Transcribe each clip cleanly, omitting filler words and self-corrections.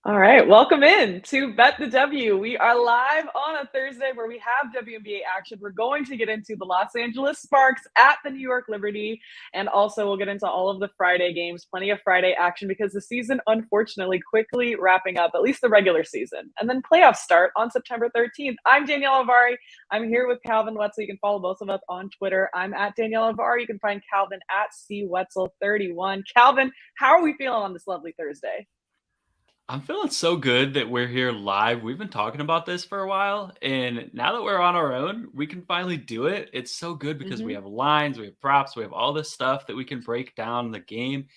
All right, welcome in to Bet the W. We are live on a Thursday where we have WNBA action. We're going to get into the Los Angeles Sparks at the New York Liberty, and also we'll get into all of the Friday games, plenty of Friday action because the season, unfortunately, quickly wrapping up, at least the regular season. And then playoffs start on September 13th. I'm Danielle Alvari. I'm here with Calvin Wetzel. You can follow both of us on Twitter. I'm at Danielle Alvari. You can find Calvin at CWetzel31. Calvin, how are we feeling on this lovely Thursday? I'm feeling so good that we're here live. We've been talking about this for a while, and now that we're on our own, we can finally do it. It's so good because we have lines, we have props, we have all this stuff that we can break down. The game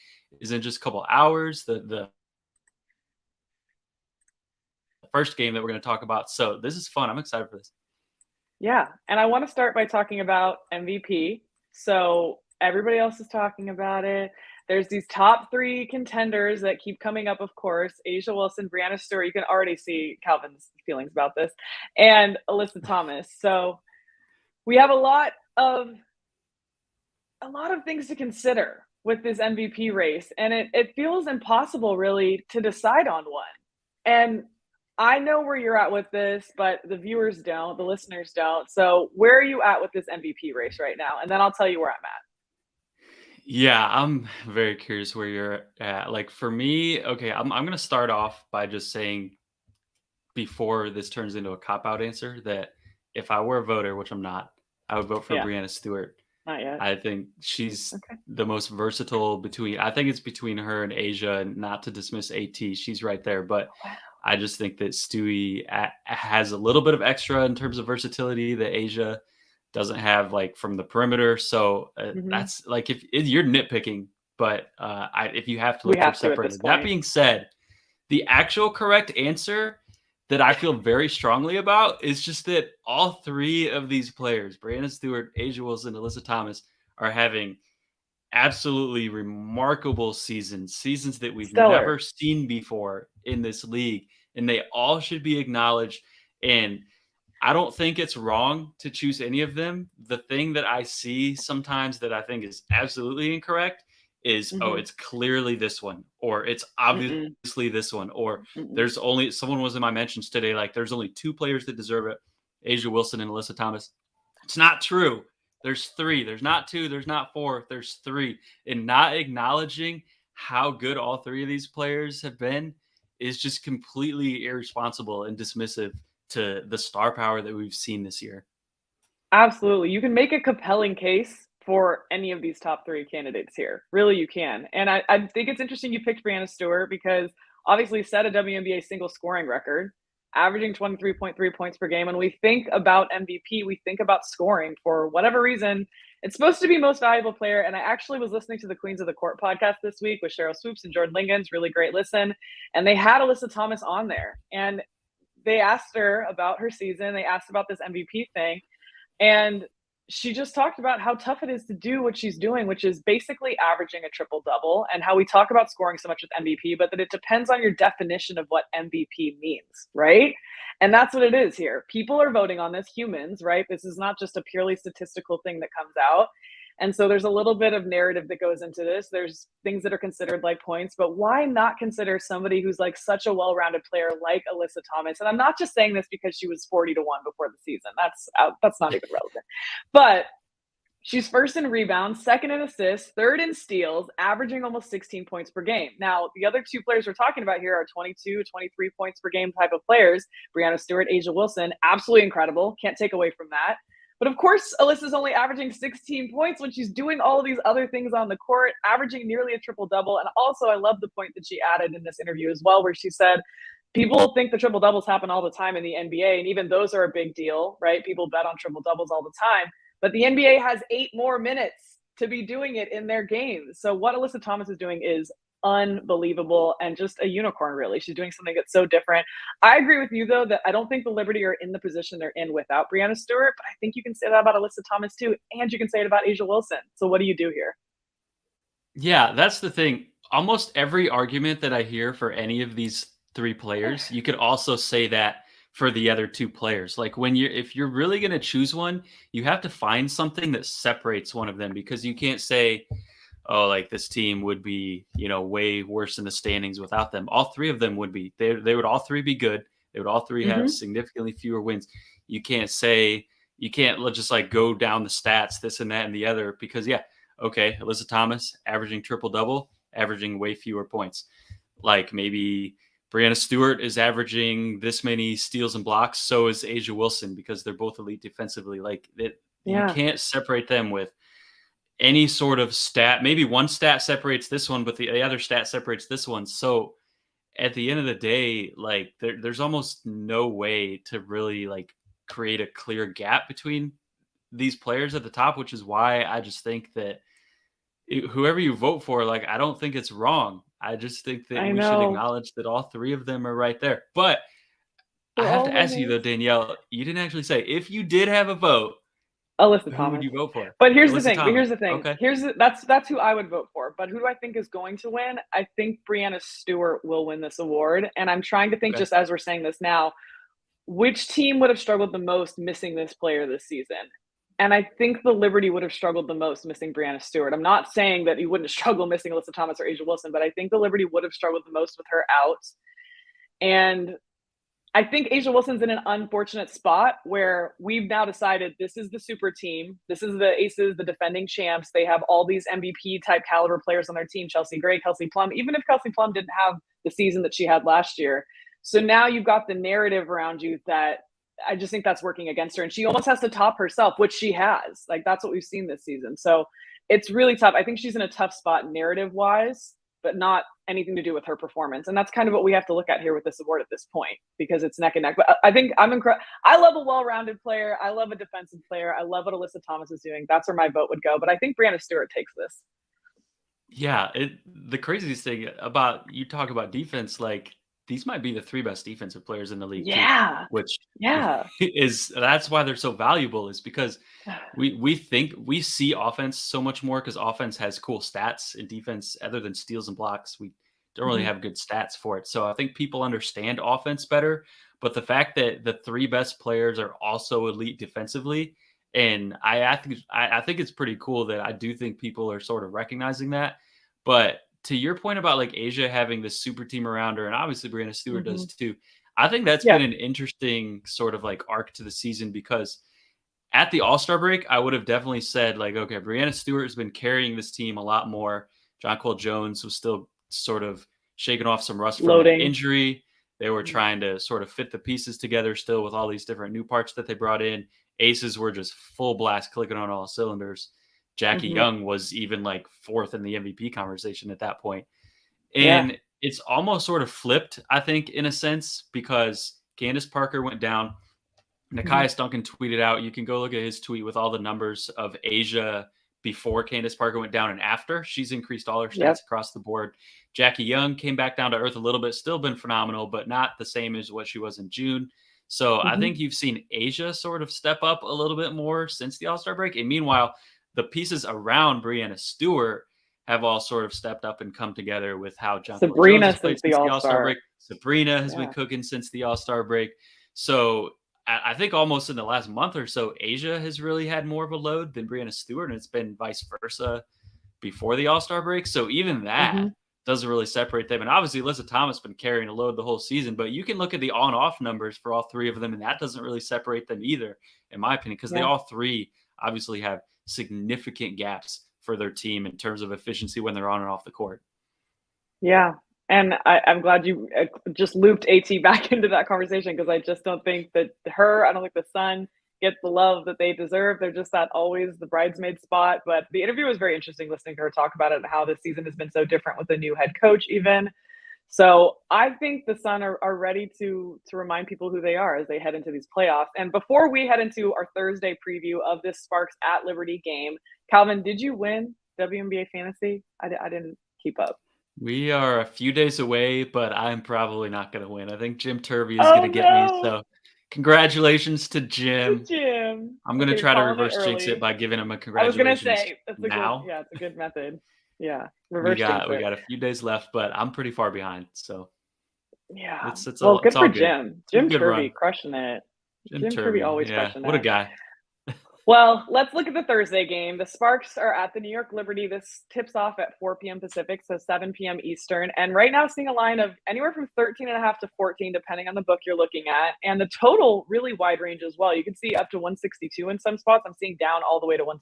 is in just a couple hours. The first game that we're going to talk about. So this is fun. I'm excited for this. Yeah, and I want to start by talking about MVP. So everybody else is talking about it. There's these top three contenders that keep coming up, of course. A'ja Wilson, Brianna Stewart. You can already see Calvin's feelings about this, and Alyssa Thomas. So we have a lot of things to consider with this MVP race, and it feels impossible really to decide on one. And I know where you're at with this, but the viewers don't, the listeners don't. So where are you at with this MVP race right now? And then I'll tell you where I'm at. Yeah, I'm very curious where you're at. Like for me, okay, I'm going to start off by just saying before this turns into a cop out answer that if I were a voter, which I'm not, I would vote for Yeah, Brianna Stewart. not yet. I think she's Okay. the most versatile I think it's between her and A'ja, and not to dismiss AT. She's right there. But Wow. I just think that Stewie has a little bit of extra in terms of versatility that A'ja doesn't have, like from the perimeter. So that's like if you're nitpicking, but if you have to We look for have to at this separated. That point. being said, the actual correct answer that I feel very strongly about is just that all three of these players, Brianna Stewart, A'ja Wilson, Alyssa Thomas, are having absolutely remarkable seasons that we've Stellar. never seen before in this league, and they all should be acknowledged. And I don't think it's wrong to choose any of them. The thing that I see sometimes that I think is absolutely incorrect is, oh, Mm-hmm. it's clearly this one, or it's Mm-mm. obviously this one, or Mm-mm. there's only someone was in my mentions today, like there's only two players that deserve it, A'ja Wilson and Alyssa Thomas. It's not true. There's three. There's not two. There's not four. There's three. And not acknowledging how good all three of these players have been is just completely irresponsible and dismissive to the star power that we've seen this year. Absolutely. You can make a compelling case for any of these top three candidates here. Really, you can. And I think it's interesting you picked Brianna Stewart because obviously set a WNBA single scoring record, averaging 23.3 points per game. When we think about MVP, we think about scoring for whatever reason. It's supposed to be most valuable player. And I actually was listening to the Queens of the Court podcast this week with Cheryl Swoops and Jordan Lingens. Really great listen. And they had Alyssa Thomas on there. And they asked her about her season. They asked about this MVP thing. And she just talked about how tough it is to do what she's doing, which is basically averaging a triple double, and how we talk about scoring so much with MVP, but that it depends on your definition of what MVP means, right? And that's what it is here. People are voting on this, humans, right? This is not just a purely statistical thing that comes out. And so there's a little bit of narrative that goes into this. There's things that are considered like points, but why not consider somebody who's like such a well-rounded player like Alyssa Thomas? And I'm not just saying this because she was 40-1 before the season. That's not even relevant. But she's first in rebounds, second in assists, third in steals, averaging almost 16 points per game. Now, the other two players we're talking about here are 22, 23 points per game type of players. Brianna Stewart, A'ja Wilson, absolutely incredible. Can't take away from that. But of course, Alyssa's only averaging 16 points when she's doing all of these other things on the court, averaging nearly a triple double. And also, I love the point that she added in this interview as well, where she said, people think the triple doubles happen all the time in the NBA, and even those are a big deal, right? People bet on triple doubles all the time. But the NBA has 8 more minutes to be doing it in their games. So what Alyssa Thomas is doing is unbelievable and just a unicorn, really. She's doing something that's so different. I agree with you, though, that I don't think the Liberty are in the position they're in without Brianna Stewart, but I think you can say that about Alyssa Thomas, too, and you can say it about A'ja Wilson. So what do you do here? Yeah, that's the thing. Almost every argument that I hear for any of these three players, you could also say that for the other two players. Like if you're really going to choose one, you have to find something that separates one of them, because you can't say, oh, like this team would be, way worse in the standings without them. All three of them would be. They would all three be good. They would all three have Hmm. significantly fewer wins. You can't say you can't just like go down the stats, this and that and the other, because yeah, okay, Alyssa Thomas averaging triple double, averaging way fewer points. Like maybe Brianna Stewart is averaging this many steals and blocks, so is Asia Wilson, because they're both elite defensively. Like you Yeah. can't separate them with any sort of stat. Maybe one stat separates this one, but the other stat separates this one. So at the end of the day, like there's almost no way to really like create a clear gap between these players at the top, which is why I just think that whoever you vote for, like, I don't think it's wrong. I just think that I we should know. acknowledge that all three of them are right there. But I They're have all to ask you though, winners. Danielle, you didn't actually say if you did have a vote, Alyssa who would Thomas. you vote for? But here's the Alyssa thing. But Thomas. here's the thing. Okay. That's who I would vote for. But who do I think is going to win? I think Brianna Stewart will win this award. And I'm trying to think, Okay. just as we're saying this now, which team would have struggled the most missing this player this season? And I think the Liberty would have struggled the most missing Brianna Stewart. I'm not saying that you wouldn't struggle missing Alyssa Thomas or Asia Wilson, but I think the Liberty would have struggled the most with her out. And I think Asia Wilson's in an unfortunate spot where we've now decided this is the super team. This is the Aces, the defending champs. They have all these MVP type caliber players on their team. Chelsea Gray, Kelsey Plum, even if Kelsey Plum didn't have the season that she had last year. So now you've got the narrative around you that I just think that's working against her. And she almost has to top herself, which she has. Like, that's what we've seen this season. So it's really tough. I think she's in a tough spot narrative wise, but not anything to do with her performance. And that's kind of what we have to look at here with this award at this point, because it's neck and neck. But I think I'm incredible. I love a well-rounded player. I love a defensive player. I love what Alyssa Thomas is doing. That's where my vote would go. But I think Brianna Stewart takes this. Yeah, the craziest thing about you talk about defense, like these might be the three best defensive players in the league too, Yeah. which Yeah. that's why they're so valuable, is because we think we see offense so much more because offense has cool stats, and defense, other than steals and blocks, we don't really Mhm. have good stats for it. So I think people understand offense better, but the fact that the three best players are also elite defensively, and I think it's pretty cool that I do think people are sort of recognizing that. But to your point about like Asia having this super team around her, and obviously Brianna Stewart does Mhm. too, I think that's Yeah. been an interesting sort of like arc to the season, because at the All-Star break, I would have definitely said, like, okay, Brianna Stewart has been carrying this team a lot more. Jonquel Jones was still sort of shaking off some rust from an Loading. injury. They were Mhm. trying to sort of fit the pieces together still with all these different new parts that they brought in. Aces were just full blast clicking on all cylinders. Jackie Mhm. Young was even like fourth in the MVP conversation at that point. Yeah. And it's almost sort of flipped, I think, in a sense, because Candace Parker went down. Mhm. Nekias Duncan tweeted out, you can go look at his tweet with all the numbers of Asia before Candace Parker went down and after. She's increased all her stats Yep. across the board. Jackie Young came back down to earth a little bit, still been phenomenal, but not the same as what she was in June. So I Mhm. think you've seen Asia sort of step up a little bit more since the All-Star break. And meanwhile, the pieces around Brianna Stewart have all sort of stepped up and come together with how Jonquel Jones Sabrina has played since the since the All-Star All-Star. break. Sabrina has been Yeah. cooking since the All-Star break. So I think almost in the last month or so, Asia has really had more of a load than Brianna Stewart, and it's been vice versa before the All-Star break. So even that Mhm. doesn't really separate them. And obviously, Alyssa Thomas has been carrying a load the whole season, but you can look at the on-off numbers for all three of them, and that doesn't really separate them either, in my opinion, because they Yeah. all three obviously have significant gaps for their team in terms of efficiency when they're on and off the court. Yeah. And I'm glad you just looped AT back into that conversation, because I just don't think that I don't think the Sun get the love that they deserve. They're just that always the bridesmaid spot. But the interview was very interesting listening to her talk about it and how this season has been so different with the new head coach, even. So I think the Sun are ready to remind people who they are as they head into these playoffs. And before we head into our Thursday preview of this Sparks at Liberty game, Calvin, did you win WNBA fantasy? I didn't keep up. We are a few days away, but I'm probably not going to win. I think Jim Turvey is going Oh to get me. no, So congratulations to to Jim. Jim. I'm going to Okay, try to calling it reverse jinx it early. by giving him a I was gonna congratulations say that's a good, now. yeah, it's a good method. Yeah, We reverse jinx got we it. got a few days left, but I'm pretty far behind. So Yeah. it's Well, all it's good for all good. Jim. It's a Jim good Turvey run. crushing it. Jim Jim Turvey Turvey. always Yeah. crushing What a it. guy. Well, let's look at the Thursday game. The Sparks are at the New York Liberty. This tips off at 4 p.m. Pacific, so 7 p.m. Eastern. And right now, seeing a line of anywhere from 13.5 to 14, depending on the book you're looking at. And the total really wide range as well. You can see up to 162 in some spots. I'm seeing down all the way to 160.5.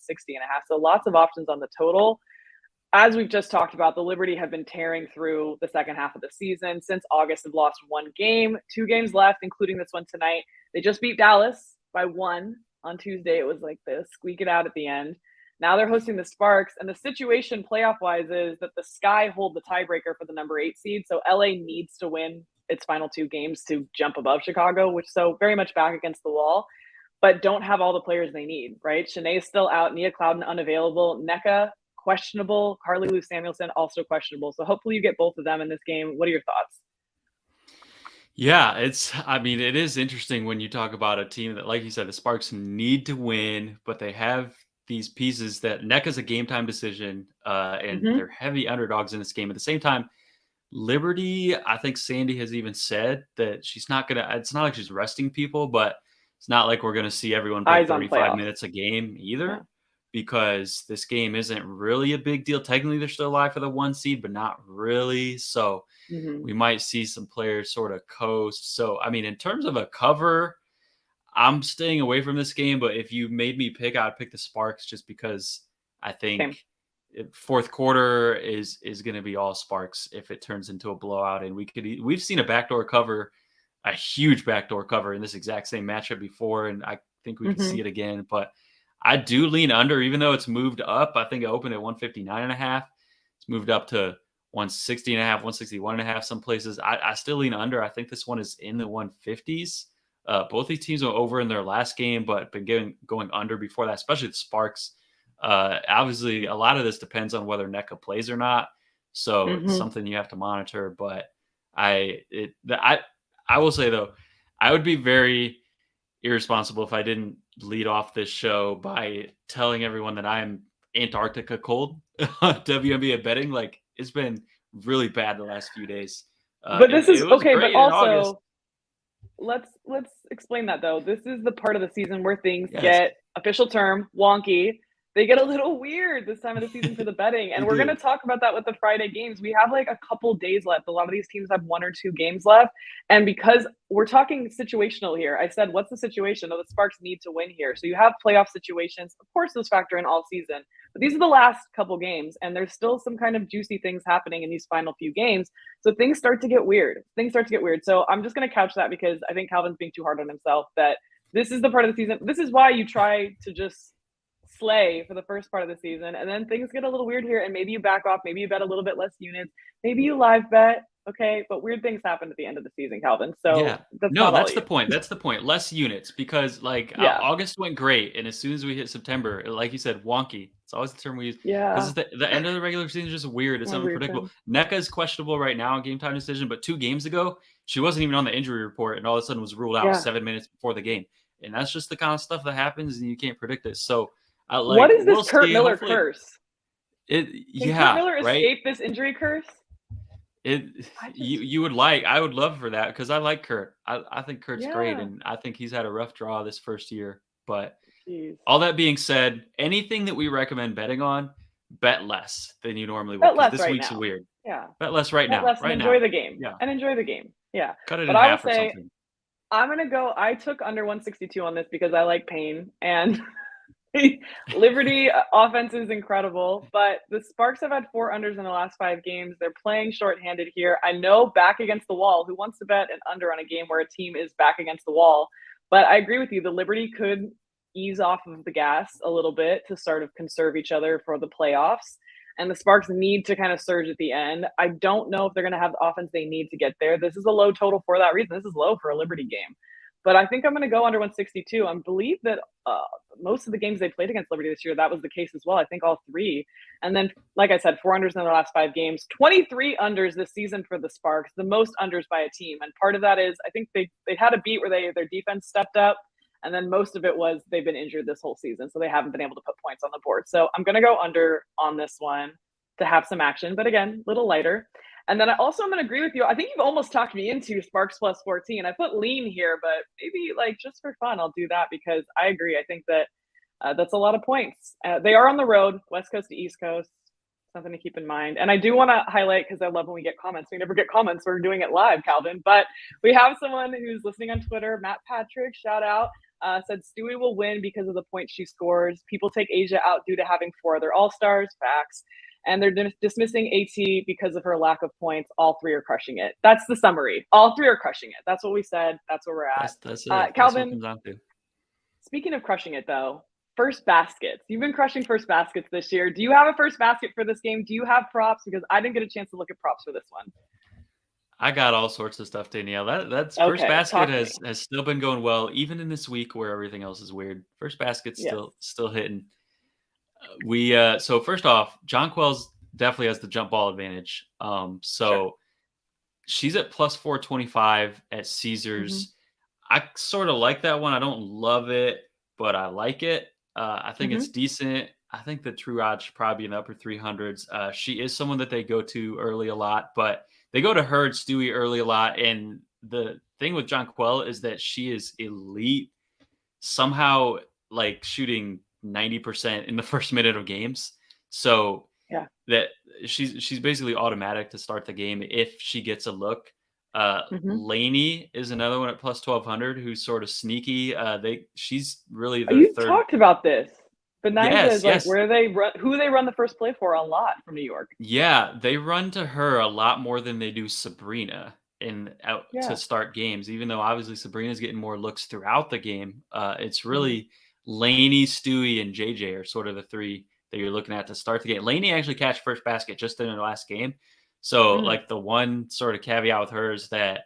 So lots of options on the total. As we've just talked about, the Liberty have been tearing through the second half of the season. Since August, have lost one game, 2 games left, including this one tonight. They just beat Dallas by 1 on Tuesday. It was like the squeak it out at the end. Now they're hosting the Sparks, and the situation playoff-wise is that the Sky hold the tiebreaker for the number 8 seed, so LA needs to win its final 2 games to jump above Chicago, which so very much back against the wall, but don't have all the players they need, right? Shanae is still out, Nia Clouden unavailable, Nneka questionable, Carly Lou Samuelson also questionable. So hopefully you get both of them in this game. What are your thoughts? Yeah, it is interesting when you talk about a team that, like you said, the Sparks need to win, but they have these pieces that Nneka's a game time decision, and they're heavy underdogs in this game. At the same time, Liberty, I think Sandy has even said that it's not like she's resting people, but it's not like we're going to see everyone play Eyes on 35 playoffs. minutes a game either. Yeah. Because this game isn't really a big deal. Technically, they're still alive for the 1 seed, but not really. So we might see some players sort of coast. So, in terms of a cover, I'm staying away from this game. But if you made me pick, I'd pick the Sparks just because I think fourth quarter is going to be all Sparks if it turns into a blowout. And we've seen a huge backdoor cover in this exact same matchup before, and I think we can see it again. But I do lean under, even though it's moved up. I think it opened at 159.5. It's moved up to 160.5, 161.5 some places. I still lean under. I think this one is in the 150s. Both these teams were over in their last game, but been going under before that, especially the Sparks. Obviously, a lot of this depends on whether Nneka plays or not. So it's something you have to monitor. But I will say, though, I would be very irresponsible if I didn't lead off this show by telling everyone that I'm Antarctica cold on WNBA betting. Like, it's been really bad the last few days. But this is okay, but also August. let's explain that though. This is the part of the season where things get, official term, wonky. They get a little weird this time of the season for the betting. And we're going to talk about that with the Friday games. We have like a couple days left. A lot of these teams have 1 or 2 games left. And because we're talking situational here, I said, what's the situation? Oh, the Sparks need to win here. So you have playoff situations. Of course, those factor in all season. But these are the last couple games. And there's still some kind of juicy things happening in these final few games. So things start to get weird. So I'm just going to couch that because I think Calvin's being too hard on himself, that this is the part of the season. This is why you try to just slay for the first part of the season, and then things get a little weird here, and maybe you back off, maybe you bet a little bit less units, maybe you live bet, okay, but weird things happen at the end of the season, Calvin. So that's the point. Less units, because August went great, and as soon as we hit September, like you said, wonky. It's always the term we use. Because the end of the regular season is just weird. It's unpredictable. Nneka is questionable right now in game time decision, but 2 games ago she wasn't even on the injury report, and all of a sudden was ruled out 7 minutes before the game. And that's just the kind of stuff that happens, and you can't predict it. So what is this Kurt Miller curse? Can Kurt Miller escape this injury curse? I would love for that, because I like Kurt. I think Kurt's great, and I think he's had a rough draw this first year. But all that being said, anything that we recommend betting on, bet less than you normally would. This week's weird. Yeah. Bet less right now. And enjoy the game. Yeah. And enjoy the game. Yeah. Cut it in half or something. I'm going to go. I took under 162 on this because I like pain, and Liberty offense is incredible, but the Sparks have had 4 unders in the last 5 games. They're playing shorthanded here. I know, back against the wall. Who wants to bet an under on a game where a team is back against the wall? But I agree with you. The Liberty could ease off of the gas a little bit to sort of conserve each other for the playoffs. And the Sparks need to kind of surge at the end. I don't know if they're going to have the offense they need to get there. This is a low total for that reason. This is low for a Liberty game. But I think I'm going to go under 162. I believe that most of the games they played against Liberty this year, that was the case as well. I think all 3. And then, like I said, 4 unders in their last 5 games, 23 unders this season for the Sparks, the most unders by a team. And part of that is I think they had a beat where their defense stepped up. And then most of it was they've been injured this whole season, so they haven't been able to put points on the board. So I'm going to go under on this one to have some action. But again, a little lighter. And then I also am going to agree with you. I think you've almost talked me into Sparks plus 14. I put lean here, but maybe just for fun, I'll do that because I agree. I think that That's a lot of points. They are on the road, West Coast to East Coast. Something to keep in mind. And I do want to highlight, because I love when we get comments. We never get comments. We're doing it live, Calvin. But we have someone who's listening on Twitter, Matt Patrick, shout out, said Stewie will win because of the points she scores. People take Asia out due to having 4 other All-Stars. Facts. And they're dismissing AT because of her lack of points. All 3 are crushing it. That's the summary. All 3 are crushing it. That's what we said. That's where we're at. That's it. That's what it Calvin, comes down to. speaking of crushing it, though, first baskets. You've been crushing first baskets this year. Do you have a first basket for this game? Do you have props? Because I didn't get a chance to look at props for this one. I got all sorts of stuff, Danielle. That's Okay, first basket has still been going well, even in this week where everything else is weird. First basket's still hitting. So first off, John Quells definitely has the jump ball advantage. Sure. She's at plus 425 at Caesars. Mm-hmm. I sort of like that one. I don't love it, but I like it. I think it's decent. I think the true odds should probably be in the upper 300s. She is someone that they go to early a lot, but they go to her and Stewie early a lot. And the thing with John Quell is that she is elite, somehow like shooting 90% in the first minute of games. So that she's basically automatic to start the game if she gets a look. Lainey is another one at plus 1200 who's sort of sneaky. She's really the you third. Talked about this. But yes, is like where they run, who they run the first play for a lot from New York. Yeah, they run to her a lot more than they do Sabrina to start games. Even though obviously Sabrina's getting more looks throughout the game, it's really Lainey, Stewie, and JJ are sort of the 3 that you're looking at to start the game. Lainey actually catch first basket just in her last game. So like the one sort of caveat with her is that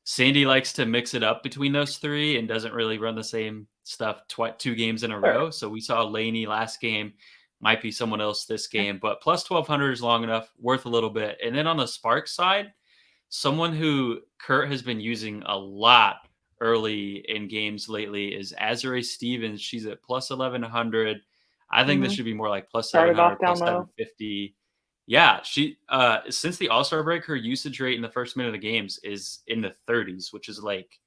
Sandy likes to mix it up between those 3 and doesn't really run the same stuff 2 games in a row. So we saw Lainey last game, might be someone else this game, but plus 1200 is long enough, worth a little bit. And then on the Sparks side, someone who Kurt has been using a lot early in games lately is Azure Stevens. She's at plus 1100. I think this should be more like plus 700, plus 750. Yeah, she since the All-Star break, her usage rate in the first minute of games is in the 30s, which is like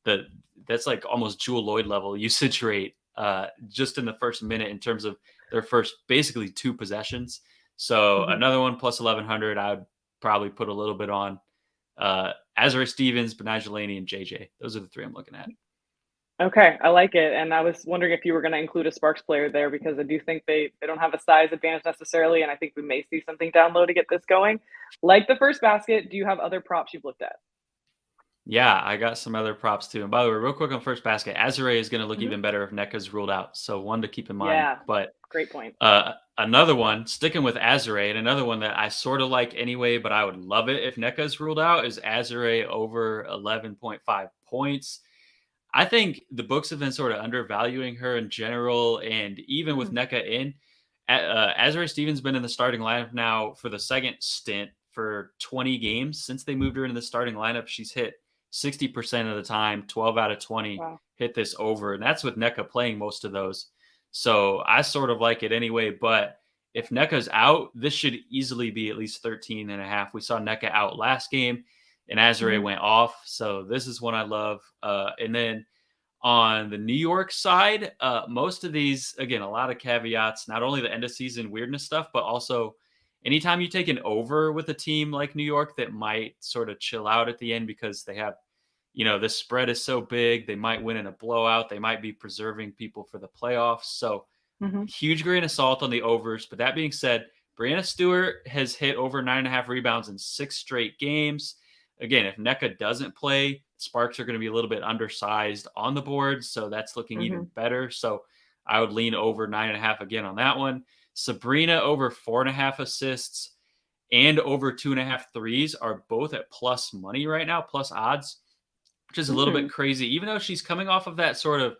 that's like almost Jewel Lloyd level usage rate just in the first minute in terms of their first basically 2 possessions. So another one plus 1100, I would probably put a little bit on. Azure Stevens, Benijah Laney, and JJ. Those are the 3 I'm looking at. Okay, I like it. And I was wondering if you were going to include a Sparks player there, because I do think they don't have a size advantage necessarily, and I think we may see something down low to get this going. Like the first basket, do you have other props you've looked at? Yeah, I got some other props too. And by the way, real quick on first basket, Azure is going to look even better if NECA's ruled out. So one to keep in mind. Yeah, but great point. Another one, sticking with Azure, and another one that I sort of like anyway, but I would love it if NECA's ruled out, is Azure over 11.5 points. I think the books have been sort of undervaluing her in general, and even with NECA in, Azure Stevens been in the starting lineup now for the second stint for 20 games. Since they moved her into the starting lineup, she's hit 60% of the time, 12 out of 20 hit this over, and that's with NECA playing most of those. So I sort of like it anyway, but if NECA's out, this should easily be at least 13.5. We saw NECA out last game, and Azure went off. So this is one I love. And then on the New York side, most of these, again, a lot of caveats, not only the end of season weirdness stuff, but also anytime you take an over with a team like New York that might sort of chill out at the end because they have, the spread is so big, they might win in a blowout. They might be preserving people for the playoffs. So huge grain of salt on the overs. But that being said, Brianna Stewart has hit over 9.5 rebounds in 6 straight games. Again, if NECA doesn't play, Sparks are going to be a little bit undersized on the board. So that's looking even better. So I would lean over 9.5 again on that one. Sabrina over 4.5 assists and over 2.5 threes are both at plus money right now, plus odds, which is a little bit crazy. Even though she's coming off of that sort of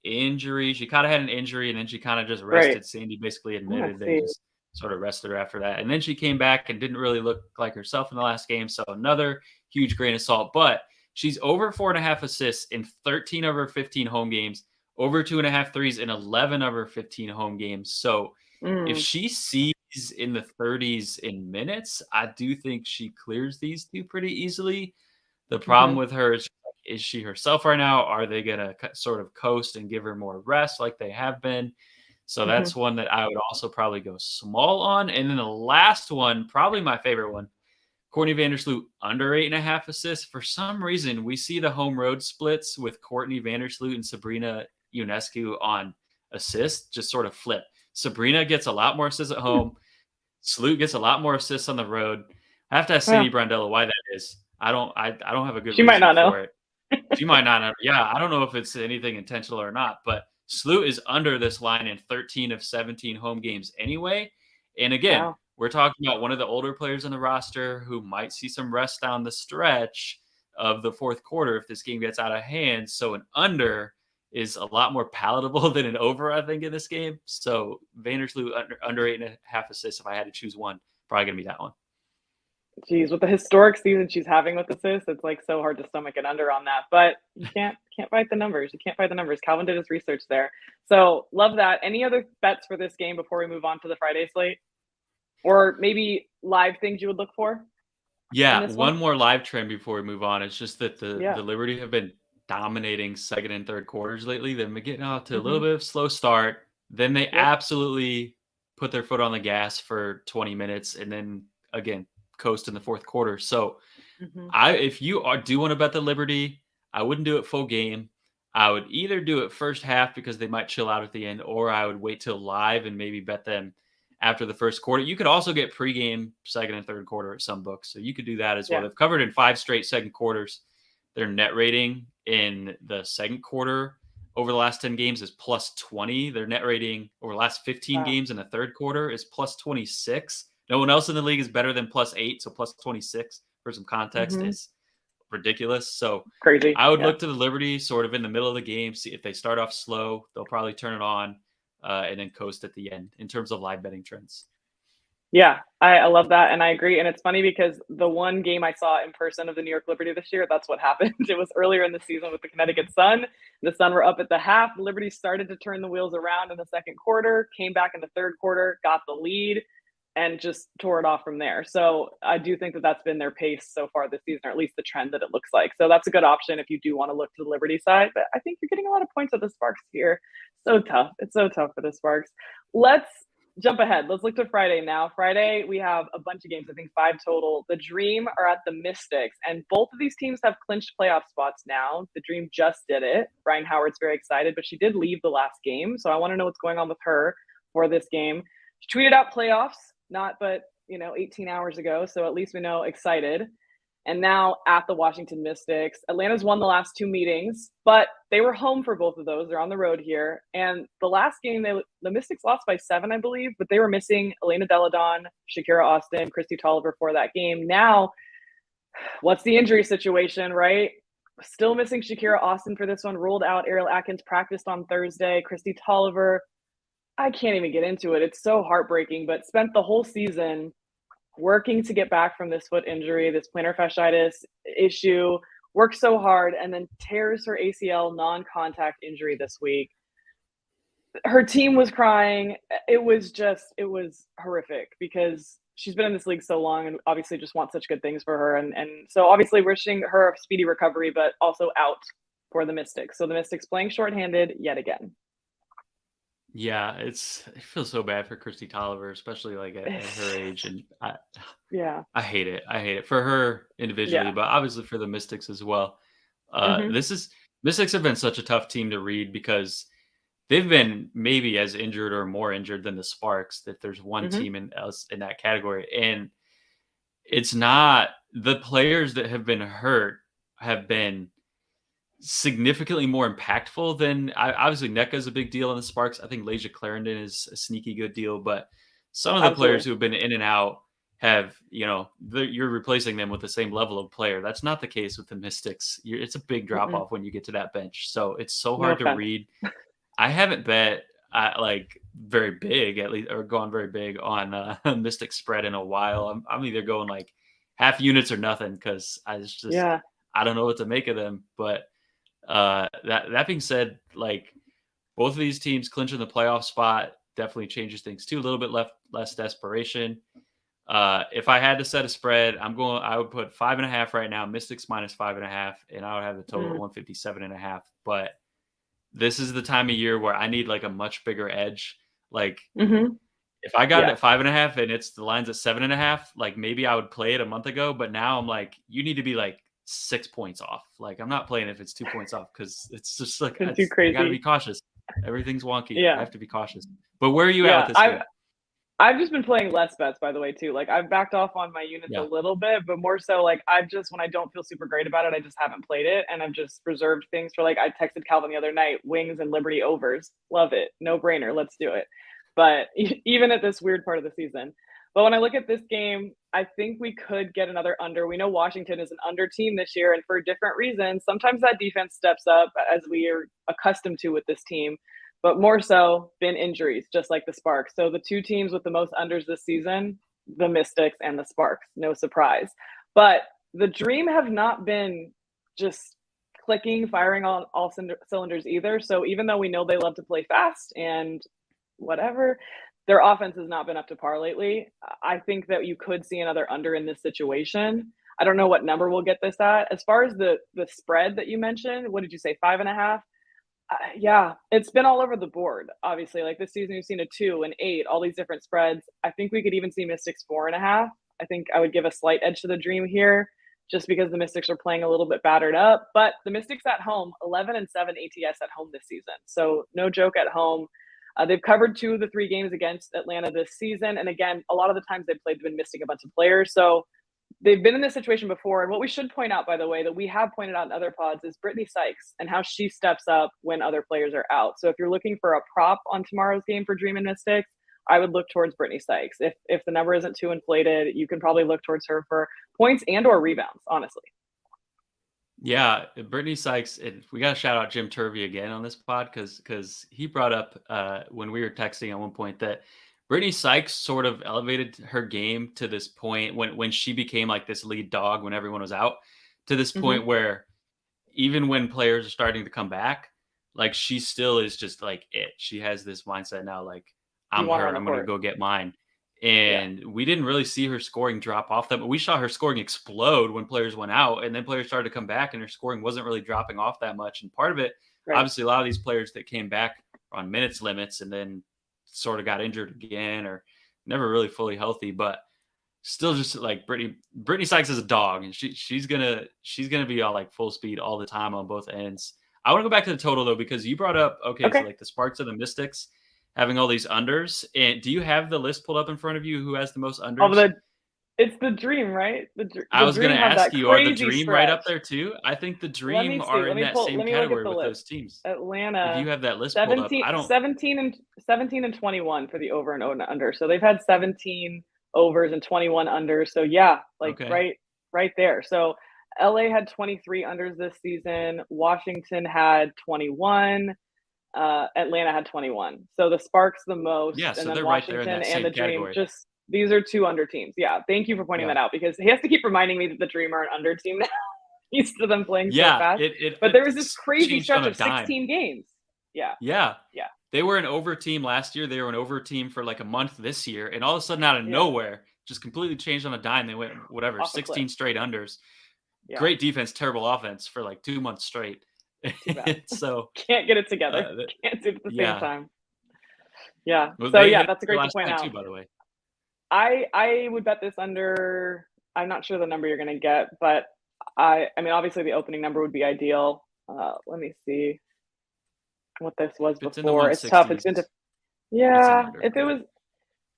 injury, she kind of had an injury and then she kind of just rested. Right. Sandy basically admitted they just sort of rested her after that. And then she came back and didn't really look like herself in the last game. So another huge grain of salt, but she's over 4.5 assists in 13 of her 15 home games, over 2.5 threes in 11 of her 15 home games. So if she sees in the 30s in minutes, I do think she clears these 2 pretty easily. The problem with her is she herself right now? Are they going to sort of coast and give her more rest like they have been? So Mhm. that's one that I would also probably go small on. And then the last one, probably my favorite one, Courtney Vandersloot under 8.5 assists. For some reason, we see the home road splits with Courtney Vandersloot and Sabrina Ionescu on assists just sort of flip. Sabrina gets a lot more assists at Hmm. home. Sloot gets a lot more assists on the road. I have to ask Yeah. Sadie Brandella why that is. I don't have a good She might reason not know. for it. She might not have. Yeah, I don't know if it's anything intentional or not, but Sloot is under this line in 13 of 17 home games anyway. And again, Wow. we're talking about one of the older players on the roster who might see some rest down the stretch of the fourth quarter if this game gets out of hand. So an under is a lot more palatable than an over, I think, in this game. So Vandersloot under 8.5 assists. If I had to choose one, probably gonna be that one. Geez, with the historic season she's having with assists, it's like so hard to stomach an under on that. But you can't fight the numbers. You can't fight the numbers. Calvin did his research there. So love that. Any other bets for this game before we move on to the Friday slate? Or maybe live things you would look for in Yeah, this one? one more live trend before we move on. It's just that the Yeah. Liberty have been dominating second and third quarters lately. They've been getting off to a little Mhm. bit of slow start. Then they Yep. absolutely put their foot on the gas for 20 minutes and then again coast in the fourth quarter. So Mhm. I if you do want to bet the Liberty, I wouldn't do it full game. I would either do it first half because they might chill out at the end, or I would wait till live and maybe bet them after the first quarter. You could also get pregame second and third quarter at some books, so you could do that as well. Yeah. They've covered in 5 straight second quarters. Their net rating in the second quarter over the last 10 games is plus 20. Their net rating over the last 15 Wow. games in the third quarter is plus 26. No one else in the league is better than plus 8, so plus 26 for some context Mhm. is ridiculous. So Crazy. I would Yeah. look to the Liberty sort of in the middle of the game, see if they start off slow, they'll probably turn it on and then coast at the end in terms of live betting trends. Yeah, I love that, and I agree, and it's funny because the one game I saw in person of the New York Liberty this year, that's what happened. It was earlier in the season with the Connecticut Sun. The Sun were up at the half. The Liberty started to turn the wheels around in the second quarter, came back in the third quarter, got the lead, and just tore it off from there. So I do think that that's been their pace so far this season, or at least the trend that it looks like. So that's a good option if you do want to look to the Liberty side. But I think you're getting a lot of points at the Sparks here. So tough. It's so tough for the Sparks. Let's jump ahead. Let's look to Friday now. Friday, we have a bunch of games, I think 5 total. The Dream are at the Mystics, and both of these teams have clinched playoff spots now. The Dream just did it. Brian Howard's very excited, but she did leave the last game. So I want to know what's going on with her for this game. She tweeted out playoffs, not but 18 hours ago. So at least we know excited. And now at the Washington Mystics. Atlanta's won the last 2 meetings, but they were home for both of those. They're on the road here. And the last game, the Mystics lost by 7, I believe, but they were missing Elena Deladon, Shakira Austin, Christy Tolliver for that game. Now, what's the injury situation, right? Still missing Shakira Austin for this one. Ruled out. Ariel Atkins practiced on Thursday. Christy Tolliver, I can't even get into it. It's so heartbreaking, but spent the whole season working to get back from this foot injury, this plantar fasciitis issue, worked so hard, and then tears her ACL non-contact injury this week. Her team was crying. It was horrific because she's been in this league so long and obviously just want such good things for her. And so obviously wishing her a speedy recovery, but also out for the Mystics. So the Mystics playing shorthanded yet again. Yeah, it feels so bad for Christy Tolliver, especially like at her age, and Yeah. I hate it. I hate it for her individually, Yeah. but obviously for the Mystics as well. Mm-hmm. This is Mystics have been such a tough team to read because they've been maybe as injured or more injured than the Sparks. That there's one Mm-hmm. team in else in that category, and it's not the players that have been hurt have been significantly more impactful than obviously NECA is a big deal in the Sparks. I think Lasia Clarendon is a sneaky good deal, but some of the players Absolutely. who have been in and out have, you're replacing them with the same level of player. That's not the case with the Mystics. It's a big drop Mm-mm. off when you get to that bench. So it's so No hard to offense. read. I haven't bet like very big at least or gone very big on Mystic spread in a while. I'm either going like half units or nothing because Yeah. I don't know what to make of them. But that being said, like both of these teams clinching the playoff spot definitely changes things too. A little bit less desperation. If I had to set a spread, I would put 5.5 right now, Mystics minus 5.5, and I would have the total at Mm. 157.5. But this is the time of year where I need like a much bigger edge. Like, Mm-hmm. if I got it Yeah. at 5.5 and it's the line's at 7.5, like maybe I would play it a month ago, but now I'm like, you need to be like 6 points off. Like, I'm not playing if it's 2 points off because it's just like Been too I got to be crazy. cautious. Everything's wonky. I Yeah. have to be cautious. But where are you at with Yeah. this game? I've just been playing less bets, by the way, too. Like I've backed off on my units a Yeah. little bit, but more so like I've just when I don't feel super great about it, I just haven't played it, and I've just reserved things for like I texted Calvin the other night, wings and Liberty overs, love it, no brainer, let's do it. But even at this weird part of the season, but when I look at this game, I think we could get another under. We know Washington is an under team this year, and for different reasons. Sometimes that defense steps up, as we are accustomed to with this team, but more so been injuries, just like the Sparks. So the two teams with the most unders this season, the Mystics and the Sparks, no surprise. But the Dream have not been just clicking, firing on all cylinders either. So even though we know they love to play fast and whatever, their offense has not been up to par lately. I think that you could see another under in this situation. I don't know what number we'll get this at. As far as the spread that you mentioned, what did you say, 5.5? Yeah, it's been all over the board. Obviously, like this season, we've seen a 2, an 8, all these different spreads. I think we could even see Mystics 4.5. I think I would give a slight edge to the Dream here, just because the Mystics are playing a little bit battered up. But the Mystics at home, 11-7 ATS at home this season, so no joke at home. They've covered 2 of the 3 games against Atlanta this season, and again, a lot of the times they've played, they've been missing a bunch of players. So they've been in this situation before. And what we should point out, by the way, that we have pointed out in other pods is Brittany Sykes and how she steps up when other players are out. So if you're looking for a prop on tomorrow's game for Dream and Mystics, I would look towards Brittany Sykes. If the number isn't too inflated, you can probably look towards her for points and or rebounds, honestly. Yeah, Brittany Sykes, and we got to shout out Jim Turvey again on this pod because he brought up when we were texting at one point that Brittany Sykes sort of elevated her game to this point when she became like this lead dog when everyone was out, to this Mm-hmm. point where even when players are starting to come back, like she still is just like it. She has this mindset now, like You I'm want her her, on the I'm gonna court. go get mine. Yeah, And we didn't really see her scoring drop off that, but we saw her scoring explode when players went out, and then players started to come back, and her scoring wasn't really dropping off that much. And part of it, right. obviously, a lot of these players that came back are on minutes limits and then sort of got injured again or never really fully healthy, but still just like Brittany Sykes is a dog, and she's gonna be all like full speed all the time on both ends. I want to go back to the total though, because you brought up, okay, so Okay. like the Sparks and the Mystics having all these unders. And do you have the list pulled up in front of you who has the most Of unders? the It's the Dream, right? I The was gonna Dream have ask that you, are the crazy Dream right up stretch. there too? I think the Let Dream me see. are Let in me that pull. same Let me look at category the with list. those teams. If you Atlanta, have that list pulled up, 17, I don't. 17 and 17 and 21 for the over and under. So they've had 17 overs and 21 unders. So yeah, like Okay. right there. So LA had 23 unders this season. Washington had 21. Atlanta had 21. So the Sparks the most, Yeah, and so then they're right there in Washington that and same the Dream. category. Just these are 2 under teams. Yeah, thank you for pointing Yeah. that out because he has to keep reminding me that the Dream are an under team now. Used to them playing so Yeah, fast. But there was this it's crazy changed on stretch a of dime. 16 games. Yeah, Yeah. yeah, They were an over team last year. They were an over team for like a month this year. And all of a sudden, out of yeah. nowhere, just completely changed on a dime. They went, whatever, Off a cliff. 16 straight unders. Yeah, Great defense, terrible offense for like 2 months straight. too bad. So, Can't get it together. uh, th- Can't do it at the same yeah. time. Yeah. Well, So they yeah, hit that's a it great to last point night too, out. by the way. I would bet this under. I'm not sure the number you're going to get, but I mean, obviously the opening number would be ideal. Let me see what this was If it's in the before. It's tough. It's been to, 160s, it's an yeah. under. If it was,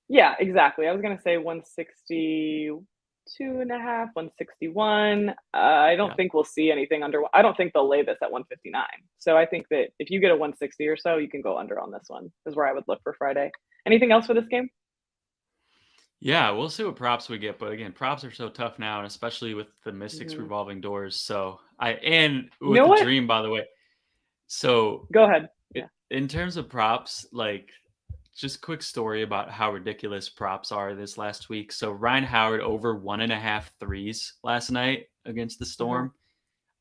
yeah, exactly. I was gonna say 162.5, 161. I don't Yeah. think we'll see anything under. I don't think they'll lay this at 159. So I think that if you get a 160 or so, you can go under on this one. Is where I would look for Friday. Anything else for this game? Yeah, we'll see what props we get. But again, props are so tough now, and especially with the Mystics Mhm. revolving doors. So and You with know the what? Dream, by the way. So Go ahead. Yeah. in terms of props, like just quick story about how ridiculous props are this last week. So Ryan Howard over 1.5 threes last night against the Uh-huh. Storm.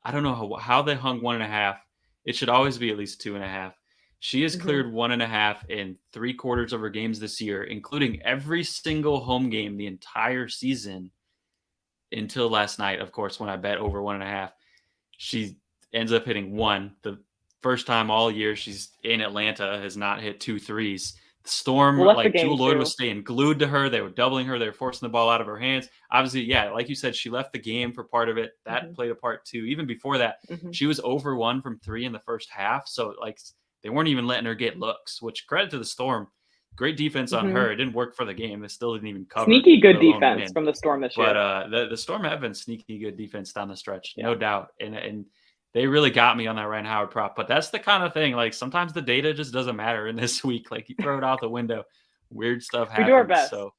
I don't know how they hung 1.5. It should always be at least 2.5. She has Hmm. cleared 1.5 in 3 quarters of her games this year, including every single home game the entire season until last night, of course, when I bet over 1.5. She ends up hitting one. The first time all year she's in Atlanta has not hit 2 threes. Storm, Well, left the like game Jewel Lloyd was too. staying glued to her. They were doubling her. They were forcing the ball out of her hands. Obviously, yeah, like you said, she left the game for part of it. That Hmm. played a part too. Even before that, Hmm. she was over 1 from 3 in the first half. So like they weren't even letting her get looks, which credit to the Storm. Great defense on Hmm. her. It didn't work for the game. They still didn't even cover, Sneaky good let alone defense win. from the Storm this But year. the Storm have been sneaky good defense down the stretch, no Yeah. doubt. And they really got me on that Ryan Howard prop. But that's the kind of thing. Like sometimes the data just doesn't matter in this week. Like you throw it out the window, weird stuff We do our happens. best. So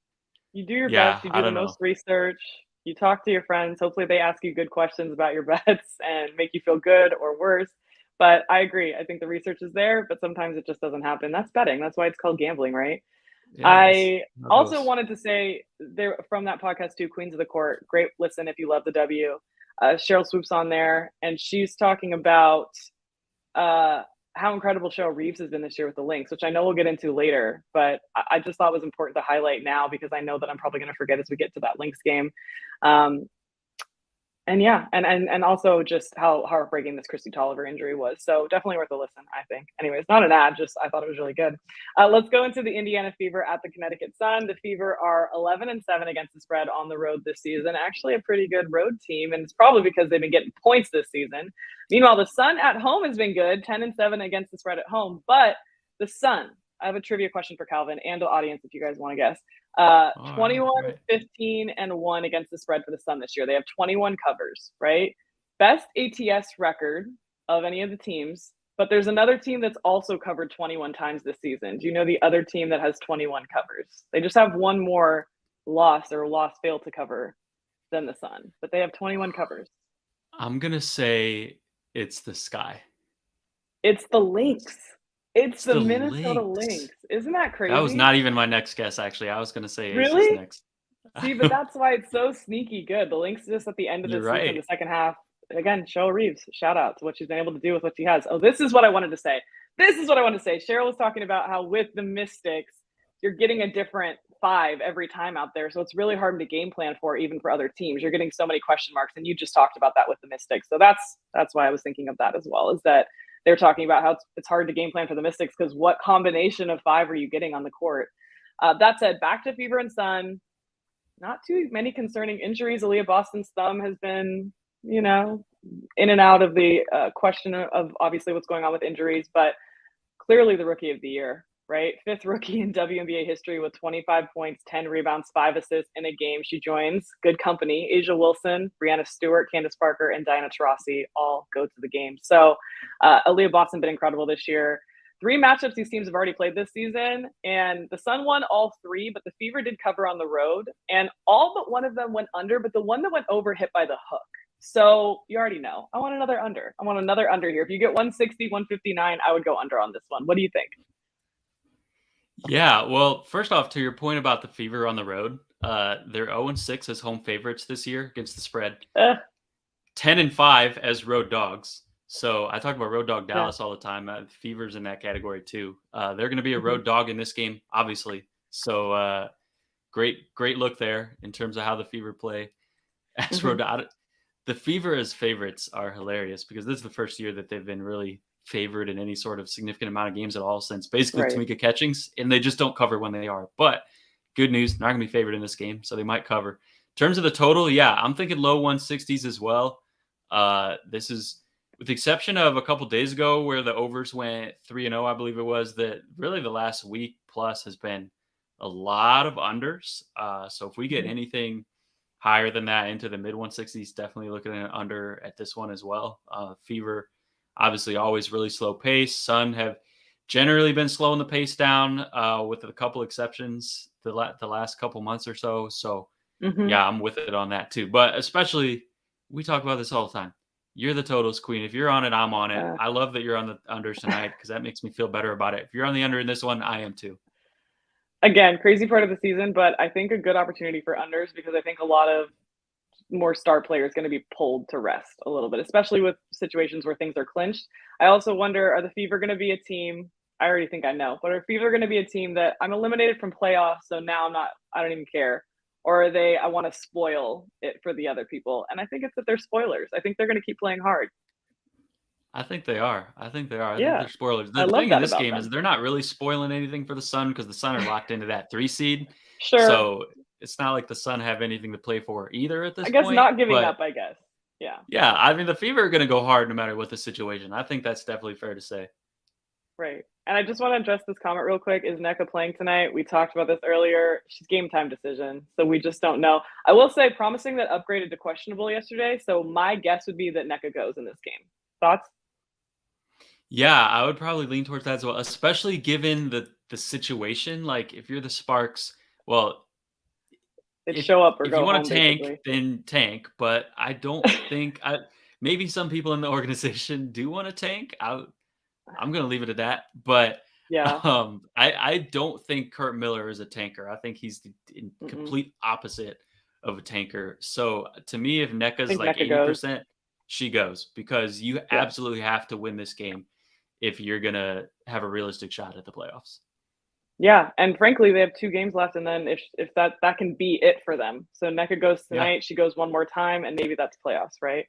You do your yeah, best. You I do the don't know. most research. You talk to your friends. Hopefully, they ask you good questions about your bets and make you feel good or worse. But I agree. I think the research is there, but sometimes it just doesn't happen. That's betting. That's why it's called gambling, right? Yeah, that's I how it also goes. wanted to say there from that podcast too, Queens of the Court. Great listen if you love the W. Cheryl Swoop's on there, and she's talking about uh, how incredible Cheryl Reeves has been this year with the Lynx, which I know we'll get into later. But I just thought was important to highlight now because I know that I'm probably going to forget as we get to that Lynx game. Um, and yeah, and also just how heartbreaking this Christy Tolliver injury was. So definitely worth a listen, I think. Anyways, not an ad, just I thought it was really good. Let's go into the Indiana Fever at the Connecticut Sun. The Fever are 11-7 against the spread on the road this season. Actually, a pretty good road team, and it's probably because they've been getting points this season. Meanwhile, the Sun at home has been good, 10-7 against the spread at home. But the Sun, I have a trivia question for Calvin and the audience if you guys want to guess. All right, 21, right. 15, and 1 against the spread for the Sun this year. They have 21 covers, right? Best ATS record of any of the teams. But there's another team that's also covered 21 times this season. Do you know the other team that has 21 covers? They just have one more loss or loss failed to cover than the Sun, but they have 21 covers. I'm gonna say it's the Sky. It's the Lynx. It's It's the the Minnesota Lynx. Lynx. Isn't that That was crazy? not even my next guess. Actually, I was gonna say Aces Really? next. See, but that's why it's so sneaky good. The Lynx just at the end of the You're season, right. the second half. Again, Cheryl Reeves, shout out to what she's been able to do with what she has. Oh, this is what I wanted to say. This is what I wanted to say. Cheryl was talking about how with the Mystics, you're getting a different five every time out there. So it's really hard to game plan for, even for other teams. You're getting so many question marks, and you just talked about that with the Mystics. So that's why I was thinking of that as well. Is that they're talking about how it's hard to game plan for the Mystics because what combination of five are you getting on the court? That said, back to Fever and Sun. Not too many concerning injuries. Aaliyah Boston's thumb has been, in and out of the question of obviously what's going on with injuries, but clearly the rookie of the year, right? Fifth rookie in WNBA history with 25 points, 10 rebounds, 5 assists in a game. She joins good company. Asia Wilson, Brianna Stewart, Candace Parker, and Diana Taurasi all go to the game. So Aaliyah Boston been incredible this year. 3 matchups these teams have already played this season, and the Sun won all 3, but the Fever did cover on the road, and all but one of them went under, but the one that went over hit by the hook. So you already know. I want another under. I want another under here. If you get 160, 159, I would go under on this one. What do you think? Yeah, well, first off, to your point about the Fever on the road, they're 0-6 as home favorites this year against the spread, Uh, 10-5 as road dogs. So I talk about road dog yeah. Dallas all the time. Fever's in that category too. They're going to be a Mm-hmm. road dog in this game, obviously. So great look there in terms of how the Fever play as Mm-hmm. road dog. The Fever as favorites are hilarious because this is the first year that they've been really favored in any sort of significant amount of games at all since basically Right. Tamika Catchings, and they just don't cover when they are. But good news, not going to be favored in this game, so they might cover. In terms of the total, yeah, I'm thinking low 160s as well. This is with the exception of a couple days ago where the overs went 3-0, I believe it was, that really the last week plus has been a lot of unders. So if we get Mm-hmm. anything higher than that into the mid 160s, definitely looking at under at this one as well. Fever, obviously, always really slow pace. Sun have generally been slowing the pace down with a couple exceptions the last couple months or so. So, Mm-hmm. yeah, I'm with it on that too. But especially, we talk about this all the time. You're the totals queen. If you're on it, I'm on it. Uh, I love that you're on the unders tonight because that makes me feel better about it. If you're on the under in this one, I am too. Again, crazy part of the season, but I think a good opportunity for unders because I think a lot of more star players going to be pulled to rest a little bit, especially with situations where things are clinched. I also wonder, are the Fever going to be a team? I already think I know, but are Fever going to be a team that I'm eliminated from playoffs, so now I don't even care? Or are they, I want to spoil it for the other people? And I think it's that they're spoilers. I think they're going to keep playing hard. I think they are. I think they are. I think Yeah, they're spoilers. I The love thing in that this about game is them. they're not really spoiling anything for the Sun because the Sun are locked into that 3 seed. Sure, So it's not like the Sun have anything to play for either at I this guess point. not giving But up, I guess. Yeah. yeah, I mean the Fever are going to go hard no matter what the situation. I think that's definitely fair to say. Right. And I just want to address this comment real quick. Is NECA playing tonight? We talked about this earlier. She's game time decision. So we just don't know. I will say promising that upgraded to questionable yesterday. So my guess would be that NECA goes in this game. Thoughts? Yeah, I would probably lean towards that as well, especially given the situation. Like if you're the Sparks, well, It's show up or if you go want home, to tank, basically. then tank. But I don't think I maybe some people in the organization do want to tank. I'm gonna leave it at that. But Yeah. I don't think Kurt Miller is a tanker. I think he's the Mm-mm. complete opposite of a tanker. So to me, if I NECA's think like NECA goes. 80%, she goes because you Yeah. absolutely have to win this game if you're gonna have a realistic shot at the playoffs. Yeah. And frankly, they have 2 games left. And then if that can be it for them. So NECA goes Yeah. tonight. She goes one more time. And maybe that's playoffs, right?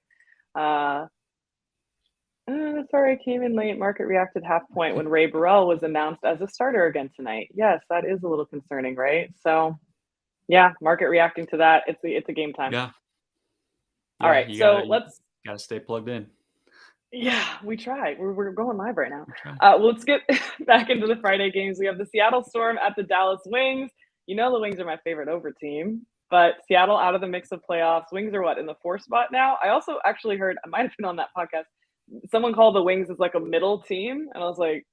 Uh, sorry, I came in late. Market reacted half point when Ray Burrell was announced as a starter again tonight. Yes, that is a little concerning, right? So, yeah, market reacting to that. It's a game time. Yeah. All Yeah. right, so let's. You gotta stay plugged in. Yeah, we try. We're going live right now. We try. Let's get back into the Friday games. We have the Seattle Storm at the Dallas Wings. You know the Wings are my favorite over team, but Seattle out of the mix of playoffs. Wings are what in the 4 spot now. I also actually heard I might have been on that podcast. Someone called the Wings as like a middle team, and I was like,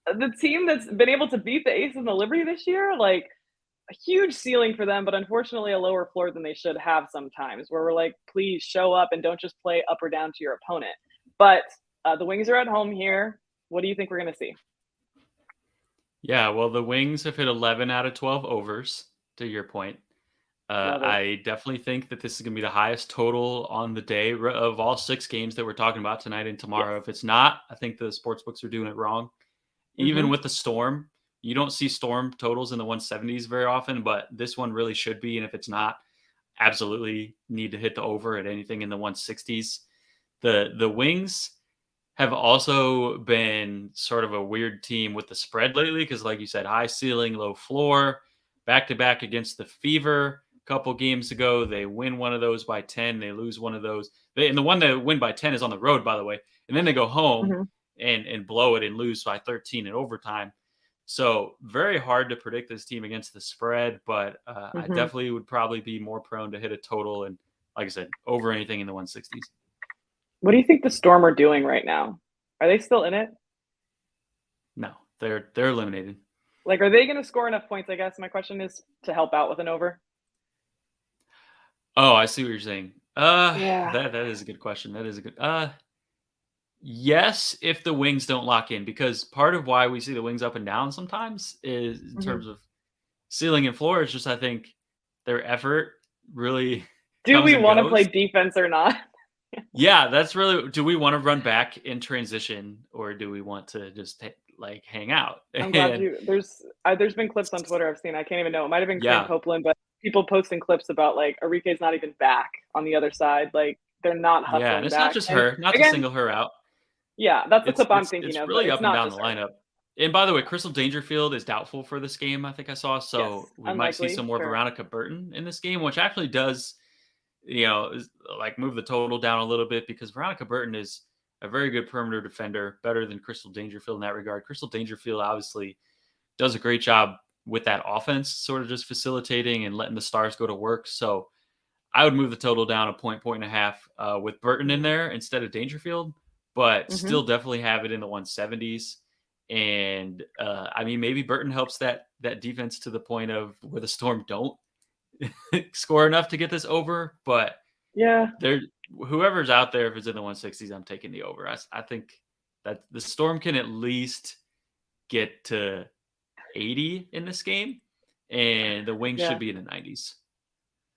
the team that's been able to beat the Aces and the Liberty this year, like a huge ceiling for them, but unfortunately a lower floor than they should have sometimes, where we're like, please show up and don't just play up or down to your opponent. But the Wings are at home here. What do you think we're going to see? Yeah, well, the Wings have hit 11 out of 12 overs, to your point. Love it. I definitely think that this is going to be the highest total on the day of all 6 games that we're talking about tonight and Yes. tomorrow. If it's not, I think the sports books are doing it wrong. Even Mm-hmm. with the Storm, you don't see Storm totals in the 170s very often, but this one really should be. And if it's not, absolutely need to hit the over at anything in the 160s. The Wings have also been sort of a weird team with the spread lately because, like you said, high ceiling, low floor, back to back against the Fever. A couple games ago, they win one of those by 10, they lose one of those. And the one that win by 10 is on the road, by the way. And then they go home Mm-hmm. and blow it and lose by 13 in overtime. So very hard to predict this team against the spread, but I Mm-hmm. definitely would probably be more prone to hit a total and, like I said, over anything in the 160s. What do you think the Storm are doing right now? Are they still in it? No, they're eliminated. Like, are they going to score enough points? I guess my question is to help out with an over. Oh, I see what you're saying. Yeah. That is a good question. That is a good. Yes, if the Wings don't lock in, because part of why we see the Wings up and down sometimes is in Mm-hmm. terms of ceiling and floor. Is just I think their effort really Do comes we and want to play goes. defense or not? Yeah, that's really. Do we want to run back in transition, or do we want to just like hang out? I'm glad And there's been clips on Twitter I've seen. I can't even know. It might have been Crane yeah, Copeland, but people posting clips about like Enrique's not even back on the other side. Like they're not yeah, and hustling it's not back. just And her. Not to again, single her out. yeah, that's the It's clip I'm it's thinking it's of. really It's up and not down the just her. lineup. And by the way, Yeah. Crystal Dangerfield is doubtful for this game, I think I saw. Yes. So we might see Unlikely. some more Sure. Veronica Burton in this game, which actually does, like move the total down a little bit because Veronica Burton is a very good perimeter defender, better than Crystal Dangerfield in that regard. Crystal Dangerfield obviously does a great job with that offense, sort of just facilitating and letting the stars go to work. So I would move the total down a point and a half with Burton in there instead of Dangerfield, but Mm-hmm. still definitely have it in the 170s. And I mean, maybe Burton helps that defense to the point of where the Storm don't score enough to get this over. But Yeah. there, whoever's out there, if it's in the 160s, I'm taking the over. I think that the Storm can at least get to 80 in this game, and the Wings should Yeah. be in the 90s.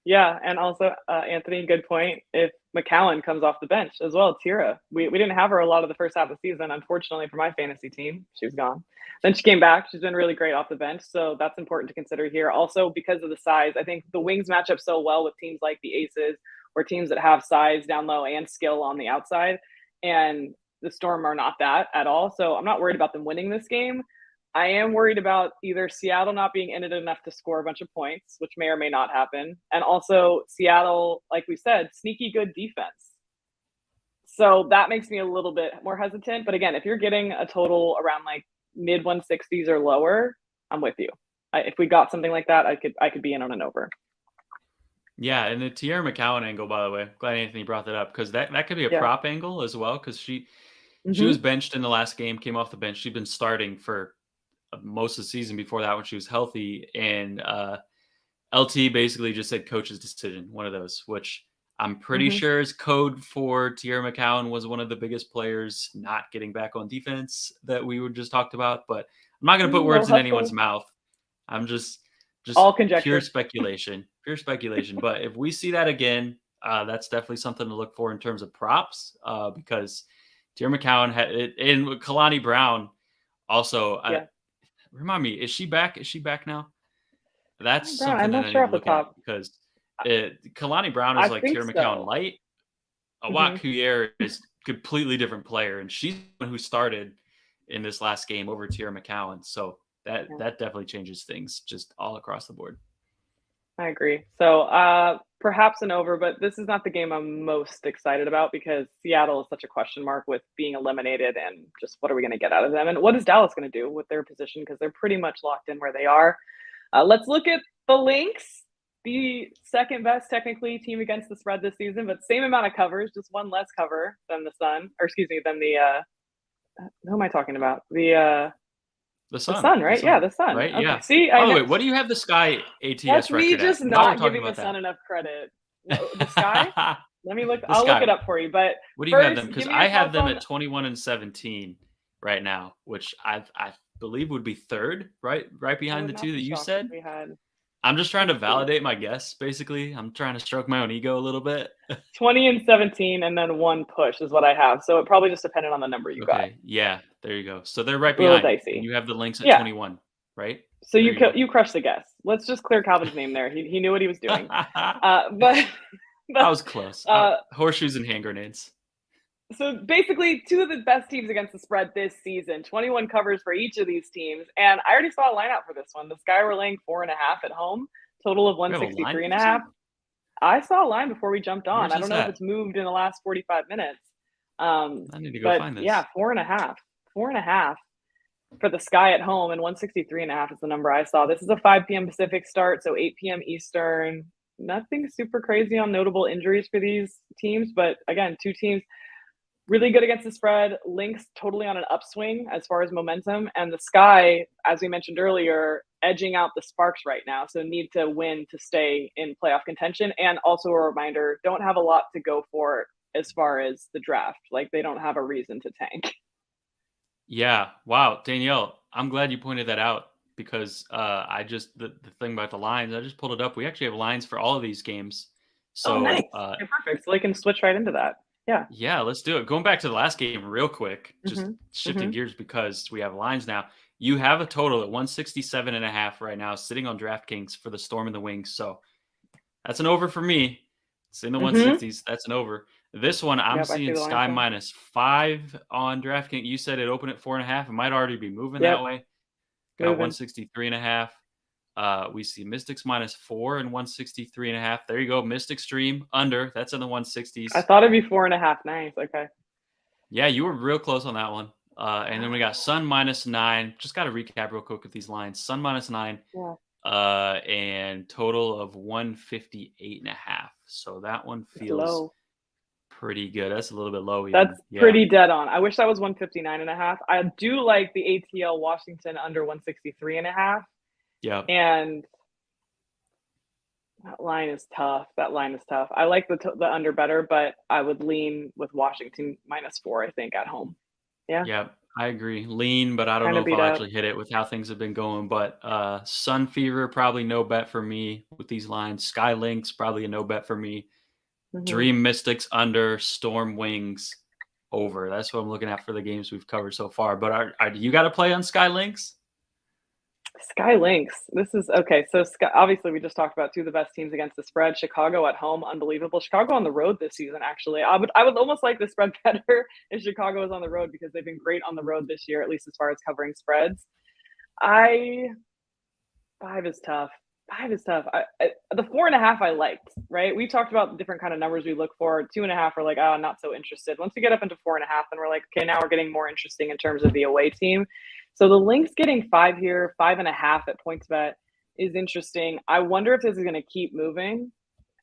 Yeah, and also Anthony, good point. If McCowan comes off the bench as well, Tira. We didn't have her a lot of the first half of the season, unfortunately for my fantasy team. She was gone. Then she came back. She's been really great off the bench, so that's important to consider here. Also, because of the size, I think the Wings match up so well with teams like the Aces or teams that have size down low and skill on the outside. And the Storm are not that at all. So I'm not worried about them winning this game. I am worried about either Seattle not being in it enough to score a bunch of points, which may or may not happen. And also Seattle, like we said, sneaky good defense. So that makes me a little bit more hesitant. But again, if you're getting a total around like mid 160s or lower, I'm with you. If we got something like that, I could be in on an over. Yeah, and the Tierra McCowan angle, by the way, glad Anthony brought that up, because that could be a prop angle as well, because she was benched in the last game, came off the bench. She'd been starting for most of the season before that when she was healthy, and LT basically just said coach's decision, one of those, which I'm pretty sure is code for Tierra McCowan was one of the biggest players not getting back on defense that we were just talked about. But I'm not going to put words in anyone's mouth. I'm just all conjecture, pure speculation. But if we see that again, that's definitely something to look for in terms of props, because Tierra McCowan had it, and Kalani Brown also. Remind me, is she back? Is she back now? That's something that I need to look at, because Kalani Brown is like Tierra McCowan light. Awak Kuyer is a completely different player, and she's the one who started in this last game over Tierra McCowan. So that definitely changes things just all across the board. I agree. So perhaps an over, but this is not the game I'm most excited about, because Seattle is such a question mark with being eliminated, and just what are we going to get out of them? And what is Dallas going to do with their position? Because they're pretty much locked in where they are. Let's look at the Lynx, the second best technically team against the spread this season, but same amount of covers, just one less cover than the Sun, or excuse me, than the who am I talking about? The Sun, right? Yeah, the Sun. Right? Okay. Yeah. See, by the way, what do you have the Sky ATS that's record me just at? not giving the Sun enough credit. The Sky? Let me look. I'll look it up for you. But what do you have them? Because I have them at 21-17 right now, which I believe would be third, right behind the two that you said. I'm just trying to validate my guess, basically. I'm trying to stroke my own ego a little bit. 20-17 and then one push is what I have. So it probably just depended on the number you got. Yeah, there you go. So they're right behind. And you have the Lynx at 21, right? So you crushed the guess. Let's just clear Calvin's name there. He knew what he was doing. But I was close. Horseshoes and hand grenades. So basically, two of the best teams against the spread this season, 21 covers for each of these teams. And I already saw a lineup for this one. The Sky were laying 4.5 at home, total of 163.5. I saw a line before we jumped on. I don't know if it's moved in the last 45 minutes. I need to go find this. Yeah, 4.5. 4.5 for the Sky at home, and 163.5 is the number I saw. This is a 5 p.m. Pacific start, so 8 p.m. Eastern. Nothing super crazy on notable injuries for these teams, but again, two teams really good against the spread. Lynx totally on an upswing as far as momentum, and the Sky, as we mentioned earlier, edging out the Sparks right now, so need to win to stay in playoff contention. And also a reminder, don't have a lot to go for as far as the draft. Like, they don't have a reason to tank. Yeah. Wow. Danielle, I'm glad you pointed that out, because the thing about the lines, I just pulled it up. We actually have lines for all of these games. So nice. Perfect. So they can switch right into that. Yeah. Yeah, let's do it. Going back to the last game real quick, just shifting gears because we have lines now. You have a total at 167.5 right now, sitting on DraftKings for the Storm and the Wings. So that's an over for me. It's in the 160s. That's an over. This one, I'm seeing Sky -5 on DraftKings. You said it opened at 4.5. It might already be moving that way. Got 163.5. We see Mystics -4 and 163.5. There you go. Mystic Stream under. That's in the 160s. I thought it'd be 4.5. Nice. Okay. Yeah, you were real close on that one. And then we got Sun -9. Just got to recap real quick with these lines. Sun -9. Yeah. And total of 158.5. So that one feels pretty good. That's a little bit low. That's pretty dead on. I wish that was 159.5. I do like the ATL Washington under 163.5. Yeah. And that line is tough. I like the under better, but I would lean with Washington -4, I think, at home. Yeah. Yeah, I agree. Lean, but I don't know if I'll actually hit it with how things have been going. But Sun Fever, probably no bet for me with these lines. Sky Lynx, probably a no bet for me. Dream Mystics under, Storm Wings over. That's what I'm looking at for the games we've covered so far. But you got to play on Sky Lynx? Sky Lynx. This is okay. So obviously, we just talked about two of the best teams against the spread. Chicago at home, unbelievable. Chicago on the road this season. Actually, I would almost like the spread better if Chicago is on the road because they've been great on the road this year, at least as far as covering spreads. I Five is tough. Five is tough. The 4.5 I liked, right? We talked about the different kind of numbers we look for. 2.5 are like, oh, not so interested. Once we get up into 4.5, then we're like, okay, now we're getting more interesting in terms of the away team. So the Lynx getting 5 here, 5.5 at PointsBet is interesting. I wonder if this is going to keep moving,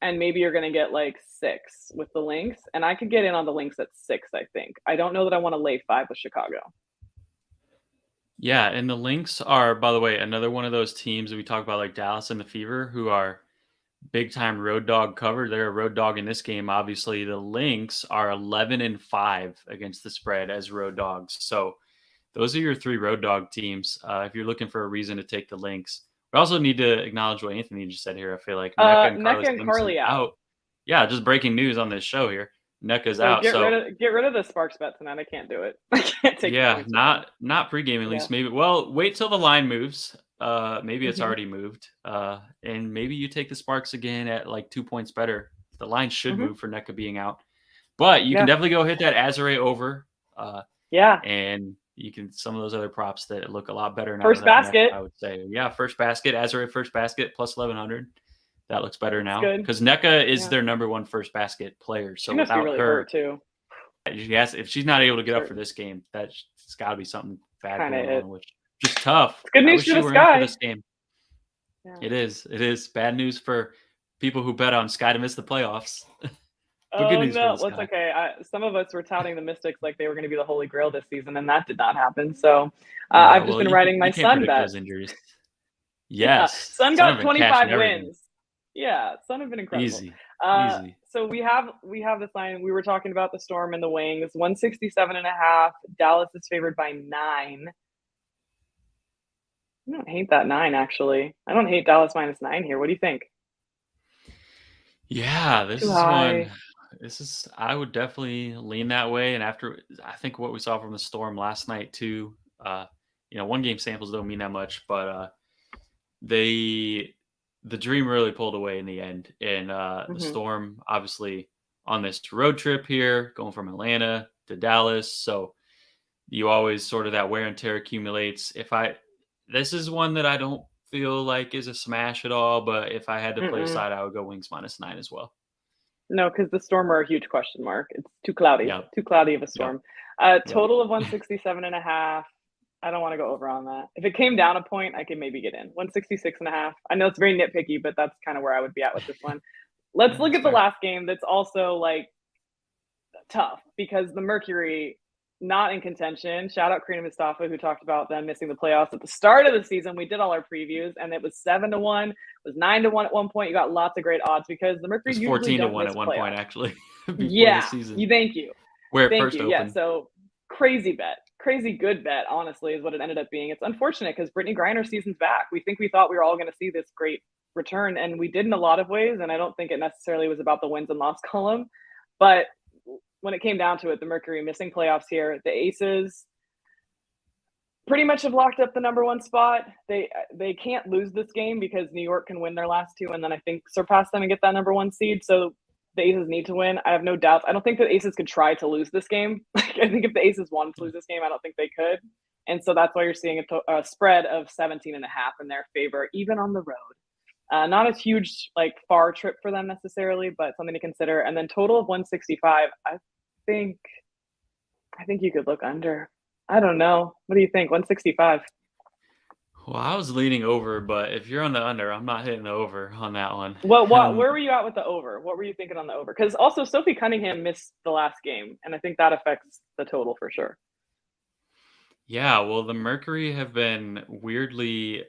and maybe you're going to get like 6 with the Lynx, and I could get in on the Lynx at 6. I think. I don't know that I want to lay 5 with Chicago. Yeah, and the Lynx are, by the way, another one of those teams that we talk about, like Dallas and the Fever, who are big time road dog cover. They're a road dog in this game. Obviously, the Lynx are 11-5 against the spread as road dogs. So those are your three road dog teams. If you're looking for a reason to take the Lynx, we also need to acknowledge what Anthony just said here. I feel like NECA and NECA Carlos and Simpson Carly out. Yeah, just breaking news on this show here. NECA's So out. get rid of the Sparks bet tonight. I can't do it. I can't take the points. Not pregame at least. Maybe. Well, wait till the line moves. Maybe it's Mhm. already moved. And maybe you take the Sparks again at like 2 points better. The line should move for NECA being out, but you can definitely go hit that Azare over. And you can some of those other props that look a lot better now. First basket, NECA, I would say. Yeah, first basket, Azare first basket plus 1100. That looks better now because NECA is their number one first basket player. So she must without be really her, hurt too. Yes, if she's not able to get up for this game, that's got to be something bad Kinda going on, which is tough. It's good I news wish for she the were in Sky. for this game. Yeah. It is bad news for people who bet on Sky to miss the playoffs. But good news no, for the it's Sky. okay. Some of us were touting the Mystics like they were going to be the Holy Grail this season, and that did not happen. So I've just been riding my you can't Sun predict bet. those injuries. Yeah, Yes, Sun Sun have got been cashing 25 everything. wins. Yeah, Sun have been incredible. Easy. So we have this line. We were talking about the Storm and the Wings. 167.5. Dallas is favored by 9. I don't hate that 9 actually. I don't hate Dallas -9 here. What do you think? Yeah, this Too is high. one. I would definitely lean that way. And after I think what we saw from the Storm last night too, one game samples don't mean that much, but the dream really pulled away in the end. And the Storm obviously on this road trip here, going from Atlanta to Dallas. So you always sort of that wear and tear accumulates. This is one that I don't feel like is a smash at all, but if I had to play a side, I would go Wings -9 as well. No, because the Storm are a huge question mark. It's too cloudy. Yep. Too cloudy of a Storm. Total of 167.5. I don't want to go over on that. If it came down a point, I could maybe get in. 166.5. I know it's very nitpicky, but that's kind of where I would be at with this one. Let's look at the last game that's also like tough because the Mercury not in contention. Shout out Karina Mustafa, who talked about them missing the playoffs at the start of the season. We did all our previews, and it was 7-1. It was 9-1 at one point. You got lots of great odds because the Mercury usually don't 14-1 miss at one playoffs. point, actually. Before the season. Thank you. Where it first opened. Yeah, so crazy bet. Crazy good bet, honestly, is what it ended up being. It's unfortunate because Brittany Griner's season's back. We thought we were all going to see this great return, and we did in a lot of ways, and I don't think it necessarily was about the wins and loss column. But when it came down to it, the Mercury missing playoffs here. The Aces pretty much have locked up the number one spot. They can't lose this game because New York can win their last two and then I think surpass them and get that number one seed. So the Aces need to win. I have no doubts. I don't think the Aces could try to lose this game. I think if the Aces wanted to lose this game, I don't think they could. And so that's why you're seeing a spread of 17.5 in their favor, even on the road. Not a huge, far trip for them necessarily, but something to consider. And then total of 165. I think you could look under. I don't know. What do you think? 165. Well, I was leaning over, but if you're on the under, I'm not hitting the over on that one. Well, where were you at with the over? What were you thinking on the over? Because also Sophie Cunningham missed the last game, and I think that affects the total for sure. Yeah, well, the Mercury have been weirdly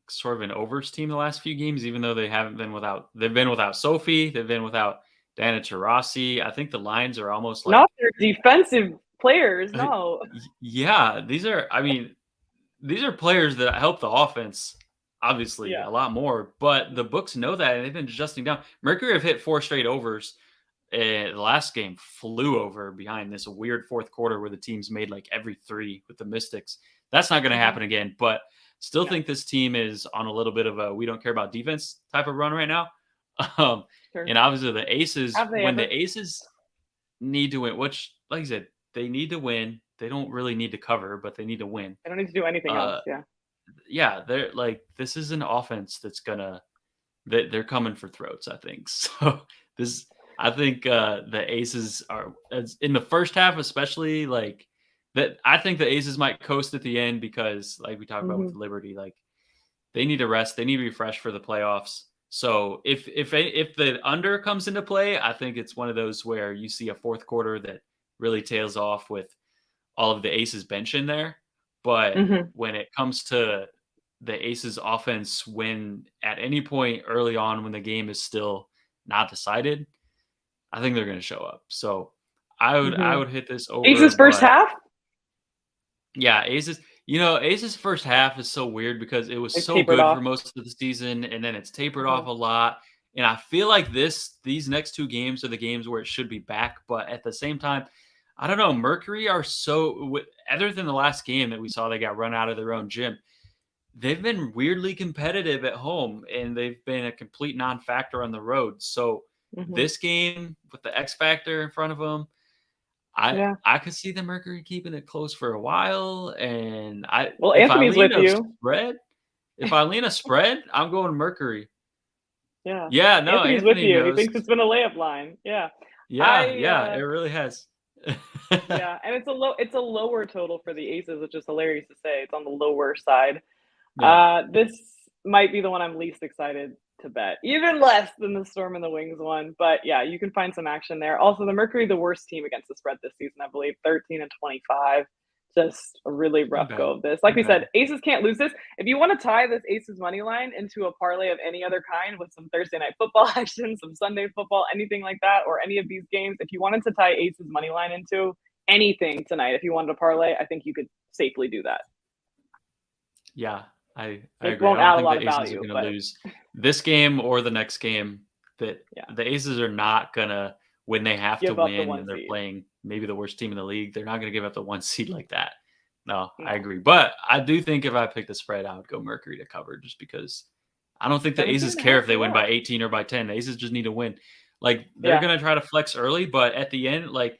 sort of an overs team the last few games, even though they haven't been without. They've been without Sophie. They've been without Dana Taurasi. I think the lines are almost like not their defensive players. No. Yeah, these are players that help the offense, obviously, a lot more. But the books know that, and they've been adjusting down. Mercury have hit 4 straight overs. The last game flew over behind this weird fourth quarter where the teams made like every three with the Mystics. That's not going to Mhm. happen again, but still No, think this team is on a little bit of a we don't care about defense type of run right now. Um, sure. and obviously the Aces, Have they when ever? the Aces need to win, which, like I said, they need to win. They don't really need to cover, but they need to win. I don't need to do anything else. Uh, Yeah. yeah, they're like this is an offense that's gonna they're coming for throats, I think. So this I think the Aces are in the first half, especially like that. I think the Aces might coast at the end because, like we talked about with Mhm. Liberty, like they need to rest, they need to be fresh for the playoffs. So if the under comes into play, I think it's one of those where you see a fourth quarter that really tails off with all of the Aces bench in there. But Mhm. when it comes to the Aces offense, when at any point early on when the game is still not decided, I think they're going to show up. So I Mhm. would hit this over, Aces first but half. yeah, Aces. You know, Aces first half is so weird because it was They've so tapered good for off. most of the season, and then it's tapered off Uh-huh. a lot. And I feel like these next two games are the games where it should be back, but at the same time, I don't know. Mercury are other than the last game that we saw, they got run out of their own gym. They've been weirdly competitive at home, and they've been a complete non-factor on the road. So Mhm. this game with the X factor in front of them, I Yeah. I could see the Mercury keeping it close for a while, and I Well, if I Anthony's lean with a you. spread, if I lean a spread, I'm going Mercury. Yeah. Yeah, no, Anthony's with Anthony you. He knows. thinks it's been a layup line. Yeah. Yeah, I yeah, it really has. yeah, and it's a lower total for the Aces, which is hilarious to say. It's on the lower side. Yeah, This might be the one I'm least excited to bet, even less than the Storm and the Wings one. But yeah, you can find some action there. Also, the Mercury, the worst team against the spread this season, I believe, 13-25. Just a really rough not bad, go of this. Like not we said, bad. Aces can't lose this. If you want to tie this Aces money line into a parlay of any other kind with some Thursday night football action, some Sunday football, anything like that, or any of these games, if you wanted to tie Aces money line into anything tonight, if you wanted to parlay, I think you could safely do that. Yeah, I It agree. I won't don't add a think lot the of Aces are value, gonna but lose this game or the next game. That yeah, the Aces are not gonna when they have to give up the win one and they're seed. playing maybe the worst team in the league, they're not gonna give up the one seed like that. No, I No. agree. But I do think if I pick the spread, I would go Mercury to cover just because I don't think the 17 Aces and a care half if is a they win lot. by 18 or by 10. The Aces just need to win. Like they're Yeah. gonna try to flex early, but at the end, like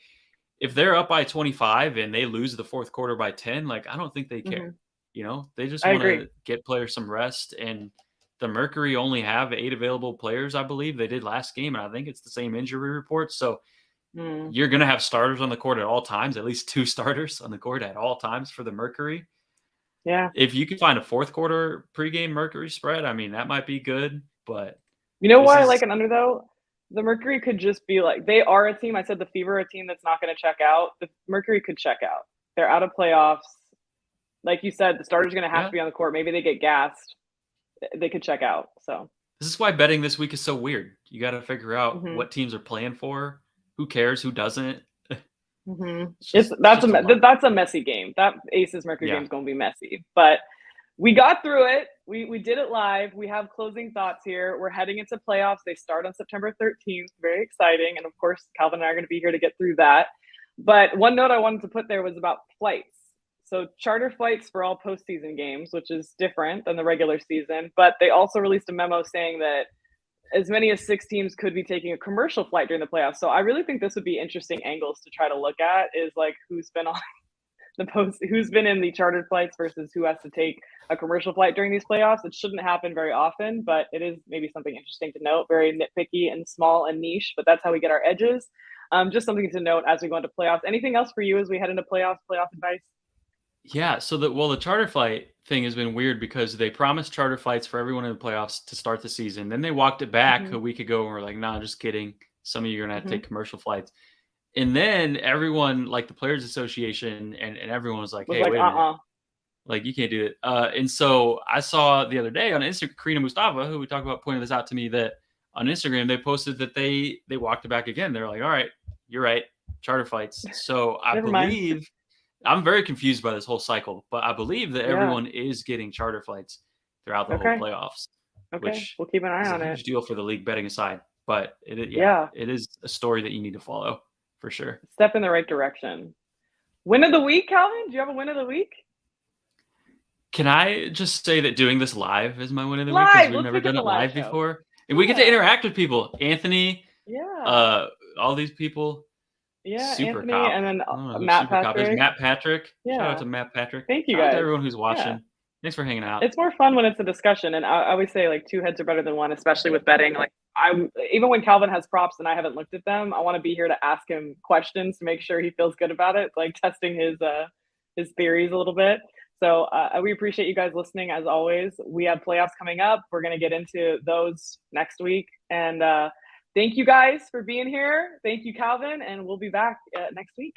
if they're up by 25 and they lose the fourth quarter by 10, like I don't think they care. Mhm. They just I want agree. to get players some rest. And the Mercury only have 8 available players, I believe. They did last game, and I think it's the same injury report. So Mm. you're going to have starters on the court at all times, at least 2 starters on the court at all times for the Mercury. Yeah. If you can find a fourth quarter pregame Mercury spread, I mean, that might be good, but You know this why I like is an under though? The Mercury could just be like they are a team. I said the Fever are a team that's not going to check out. The Mercury could check out. They're out of playoffs. Like you said, the starter's going to have to yeah, be on the court. Maybe they get gassed. They could check out. So, this is why betting this week is so weird. You got to figure out hmm what teams are playing for, who cares, who doesn't. It's it's just a lot. that's a messy game. That Aces Mercury game Yeah. is going to be messy, but we got through it. We did it live. We have closing thoughts here. We're heading into playoffs. They start on September 13th. Very exciting. And of course, Calvin and I are going to be here to get through that. But one note I wanted to put there was about flights. So charter flights for all postseason games, which is different than the regular season. But they also released a memo saying that as many as 6 teams could be taking a commercial flight during the playoffs. So I really think this would be interesting angles to try to look at is like who's been on the post who's been in the chartered flights versus who has to take a commercial flight during these playoffs. It shouldn't happen very often, but it is maybe something interesting to note. Very nitpicky and small and niche, but that's how we get our edges. Just something to note as we go into playoffs. Anything else for you as we head into playoffs? Playoff advice? Yeah, so the charter flight thing has been weird because they promised charter flights for everyone in the playoffs to start the season. Then they walked it back Mm-hmm. a week ago and were like, "Nah, just kidding. Some of you are gonna have to Mm-hmm. take commercial flights." And then everyone, like the Players Association and everyone was like, Was "Hey, like, wait a minute. Like you can't do it." And so I saw the other day on Instagram, Karina Mustafa, who we talked about, pointed this out to me that on Instagram they posted that they walked it back again. They're like, "All right, you're right, charter flights." So I never mind. believe I'm very confused by this whole cycle, but I believe that Yeah. everyone is getting charter flights throughout the whole Okay. playoffs, Okay. which We'll keep an eye is a on it. huge deal for the league, betting aside. But Yeah. it is a story that you need to follow for sure. Step in the right direction. Win of the week, Calvin? Do you have a win of the week? Can I just say that doing this live is my win of the week because Live. we've Let's never make this done a it live live show. before, and we get to Yeah. interact with people. Anthony, Yeah. all these people, Yeah. super Anthony cop. and then I don't know who Matt super cop is. Patrick. Matt Patrick. Shout out Yeah. to Matt Patrick. Thank you Shout out to guys. everyone who's Yeah. watching. Thanks for hanging out. It's more fun when it's a discussion. And I always say, like, two heads are better than one, especially with betting. Like, even when Calvin has props and I haven't looked at them, I want to be here to ask him questions to make sure he feels good about it, like testing his theories a little bit. So we appreciate you guys listening as always. We have playoffs coming up. We're going to get into those next week. And thank you guys for being here. Thank you, Calvin. And we'll be back next week.